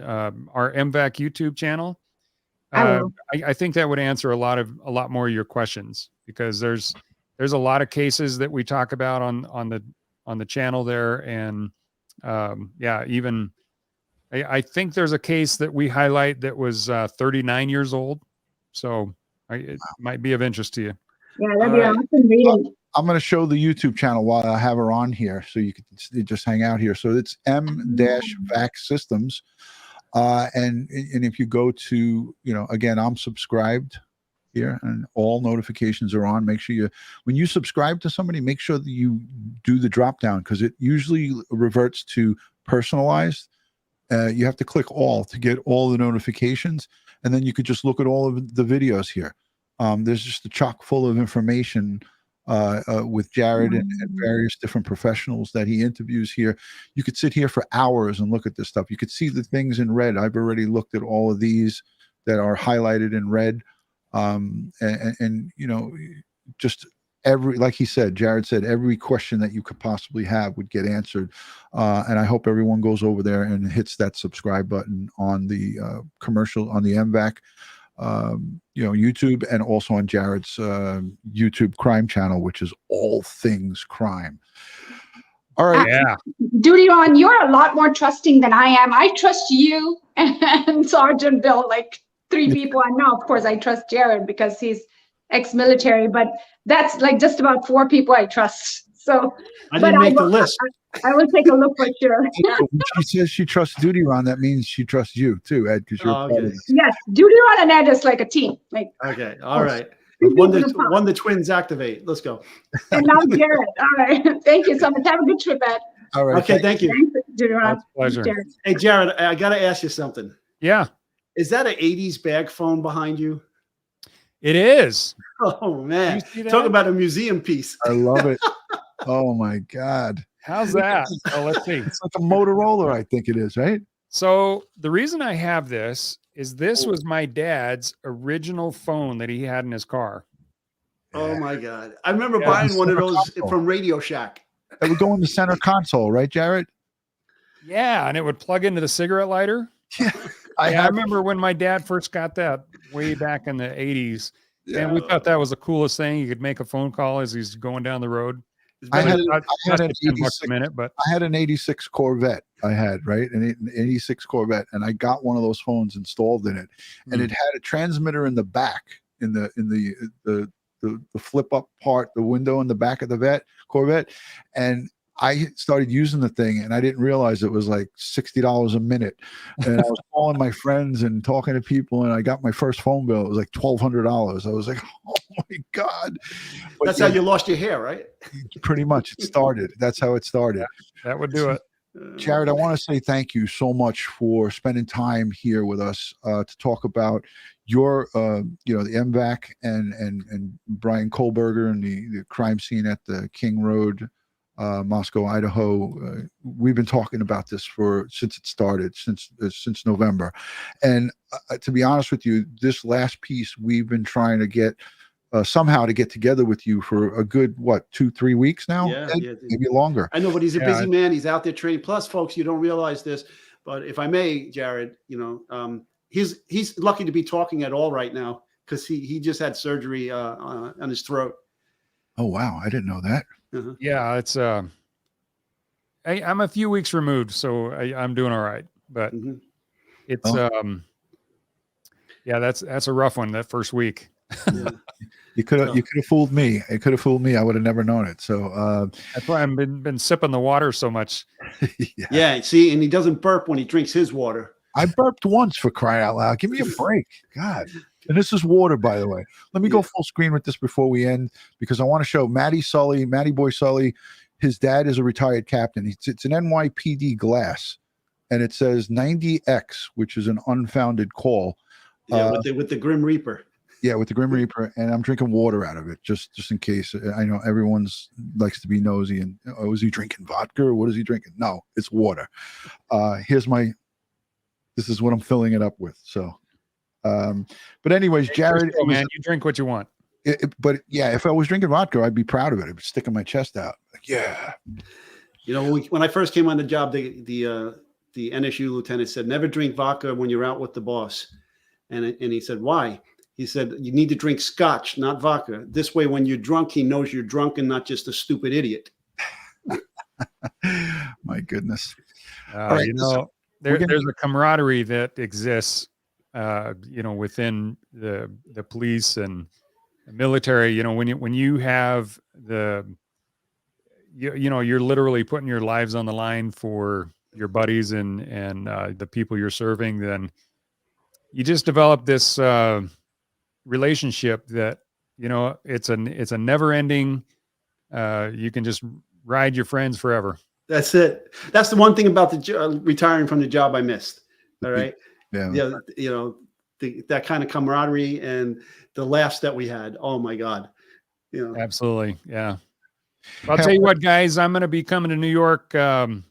our M-Vac YouTube channel, I think that would answer a lot more of your questions, because there's a lot of cases that we talk about on the channel there, and even I think there's a case that we highlight that was 39 years old, so it might be of interest to you. Yeah, that'd be awesome reading. I'm going to show the YouTube channel while I have her on here, so you can just hang out here. So it's M-VacSystems. And if you go to, again, I'm subscribed here and all notifications are on. Make sure when you subscribe to somebody, make sure that you do the drop down, because it usually reverts to personalized. You have to click all to get all the notifications, and then you could just look at all of the videos here. There's just a chock full of information with Jared and various different professionals that he interviews here. You could sit here for hours and look at this stuff. You could see the things in red. I've already looked at all of these that are highlighted in red. Just like he said, Jared said, every question that you could possibly have would get answered. And I hope everyone goes over there and hits that subscribe button on the commercial, on the M-Vac YouTube, and also on Jared's YouTube crime channel, which is all things crime. All right. Yeah. DutyRon, you're a lot more trusting than I am. I trust you and Sergeant Bill, like 3 people. And now, of course, I trust Jared because he's ex-military, but that's like just about 4 people I trust. So I didn't make the list. I will take a look for sure. When she says she trusts DutyRon, that means she trusts you too, Ed, because you're part of this. Yes, DutyRon and Ed is like a team. Like, okay, all right. One the twins activate. Let's go. And now Jared. All right. Thank you so much. Have a good trip, Ed. All right. Okay, thank you. Thanks, DutyRon. Pleasure. Jared. Hey, Jared, I got to ask you something. Yeah. Is that an 80s bag phone behind you? It is. Oh, man. Talk about a museum piece. I love it. Oh, my God. How's that? Oh, let's see. It's like a Motorola, I think it is, right? So the reason I have this is this was my dad's original phone that he had in his car. Oh, my God. I remember buying one of those from Radio Shack. It would go in the center console, right, Jared? Yeah, and it would plug into the cigarette lighter. Yeah. I remember when my dad first got that way back in the 80s. Yeah. And we thought that was the coolest thing. You could make a phone call as he's going down the road. I had an 86 Corvette. An 86 Corvette, and I got one of those phones installed in it, and it had a transmitter in the back, in the flip up part, the window in the back of the Corvette, and I started using the thing, and I didn't realize it was like $60 a minute. And I was calling my friends and talking to people, and I got my first phone bill. It was like $1,200. I was like, oh my God. But that's how you lost your hair, right? Pretty much. It started. That's how it started. Yeah, that would do it. Jared, I want to say thank you so much for spending time here with us to talk about your, the M-Vac and Bryan Kohberger and the crime scene at the King Road, Moscow, Idaho. We've been talking about this since it started, since November. And to be honest with you, this last piece we've been trying to get somehow to get together with you for a good 2-3 weeks now. Yeah, maybe longer. I know, but he's a busy man. He's out there training. Plus, folks, you don't realize this, but if I may, Jared, he's lucky to be talking at all right now because he just had surgery on his throat. Oh wow, I didn't know that. Uh-huh. Yeah, it's I'm a few weeks removed, so I'm doing all right. But it's that's a rough one, that first week. Yeah. You could have fooled me. It could have fooled me. I would have never known it. So that's why I've been sipping the water so much. Yeah, see, and he doesn't burp when he drinks his water. I burped once, for crying out loud. Give me a break. God. And this is water, by the way. Let me go full screen with this before we end, because I want to show Matty Boy Sully. His dad is a retired captain. It's an NYPD glass, and it says 90X, which is an unfounded call. Yeah, with the Grim Reaper. Yeah, with the Grim Reaper, and I'm drinking water out of it just in case. I know everyone's likes to be nosy and, oh, is he drinking vodka or what is he drinking? No, it's water. This is what I'm filling it up with. So, but anyways, Jared, man, you drink what you want. But yeah, if I was drinking vodka, I'd be proud of it. I'd be sticking my chest out. Like, yeah. You know, when I first came on the job, the NSU lieutenant said, never drink vodka when you're out with the boss. And he said, why? He said, you need to drink scotch, not vodka. This way, when you're drunk, he knows you're drunk and not just a stupid idiot. My goodness. Right, you know, there's a camaraderie that exists, you know, within the police and the military. You know, when you have you know, you're literally putting your lives on the line for your buddies and the people you're serving, then you just develop this relationship that, you know, it's a never ending, you can just ride your friends forever. That's it. That's the one thing about the retiring from the job I missed. All right. Yeah. You know, that kind of camaraderie and the laughs that we had. Oh my God. You know. Absolutely. Yeah. I'll tell you what, guys, I'm going to be coming to New York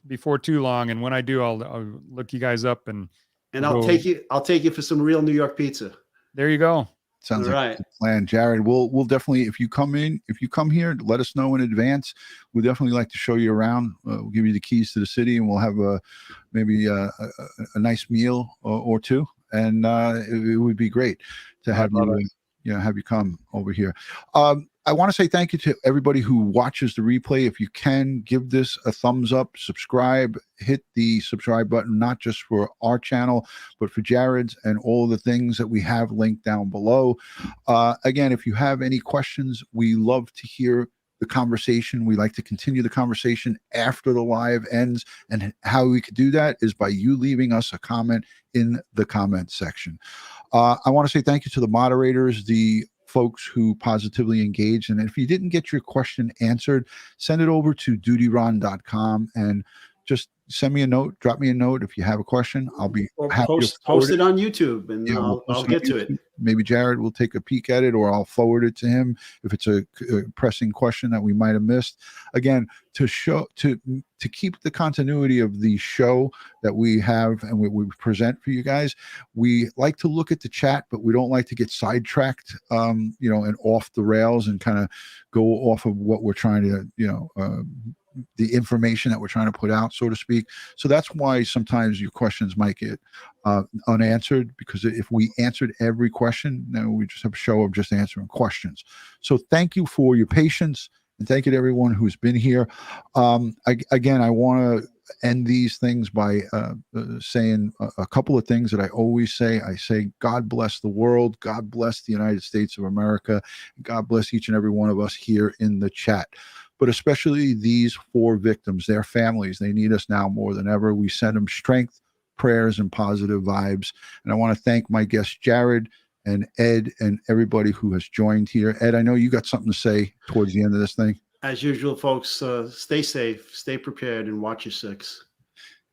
before too long. And when I do, I'll look you guys up and I'll take you for some real New York pizza. There you go. Sounds like a plan. Jared, we'll definitely, if you come here, let us know in advance. We'd definitely like to show you around. We'll give you the keys to the city, and we'll have maybe a nice meal or two. And it would be great to have you come over here. I want to say thank you to everybody who watches the replay. If you can, give this a thumbs up, subscribe, hit the subscribe button, not just for our channel, but for Jared's and all the things that we have linked down below. Again, if you have any questions, we love to hear the conversation. We like to continue the conversation after the live ends. And how we could do that is by you leaving us a comment in the comment section. I want to say thank you to the moderators, the folks who positively engaged. And if you didn't get your question answered, send it over to DutyRon.com and just send me a note, drop me a note. If you have a question, I'll be happy to post it on YouTube, and I'll get to it. Maybe Jared will take a peek at it, or I'll forward it to him if it's a pressing question that we might have missed. Again, to keep the continuity of the show that we have and we present for you guys, we like to look at the chat, but we don't like to get sidetracked, you know, and off the rails and kind of go off of what we're trying to, you know, the information that we're trying to put out, so to speak. So that's why sometimes your questions might get unanswered, because if we answered every question, then we just have a show of just answering questions. So thank you for your patience, and thank you to everyone who's been here. Again, I want to end these things by saying a couple of things that I always say. I say, God bless the world. God bless the United States of America. God bless each and every one of us here in the chat. But especially these 4 victims, their families, they need us now more than ever. We send them strength, prayers, and positive vibes. And I want to thank my guests, Jared and Ed, and everybody who has joined here. Ed, I know you got something to say towards the end of this thing. As usual, folks, stay safe, stay prepared, and watch your 6.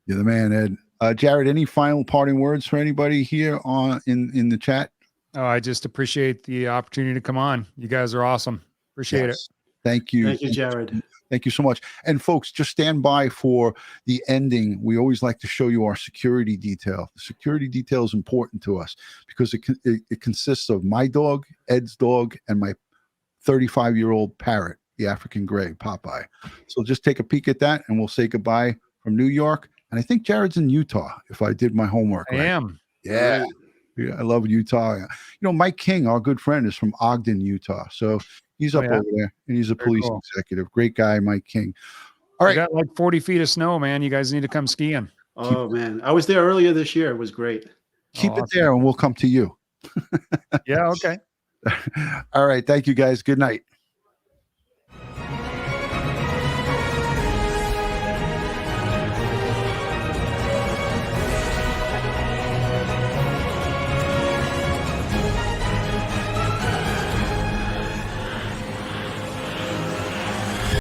You're the man, Ed. Jared, any final parting words for anybody here in the chat? Oh, I just appreciate the opportunity to come on. You guys are awesome. Appreciate it. Thank you. Thank you, Jared. Thank you so much. And folks, just stand by for the ending. We always like to show you our security detail. The security detail is important to us because it consists of my dog, Ed's dog, and my 35-year-old parrot, the African gray, Popeye. So just take a peek at that, and we'll say goodbye from New York. And I think Jared's in Utah, if I did my homework right. I am. Yeah. Yeah, I love Utah. You know, Mike King, our good friend, is from Ogden, Utah. So he's up over there, and he's a police executive. Great guy, Mike King. All right. We got like 40 feet of snow, man. You guys need to come skiing. Oh, man. I was there earlier this year. It was great. Keep it there, and we'll come to you. Yeah, okay. All right. Thank you, guys. Good night.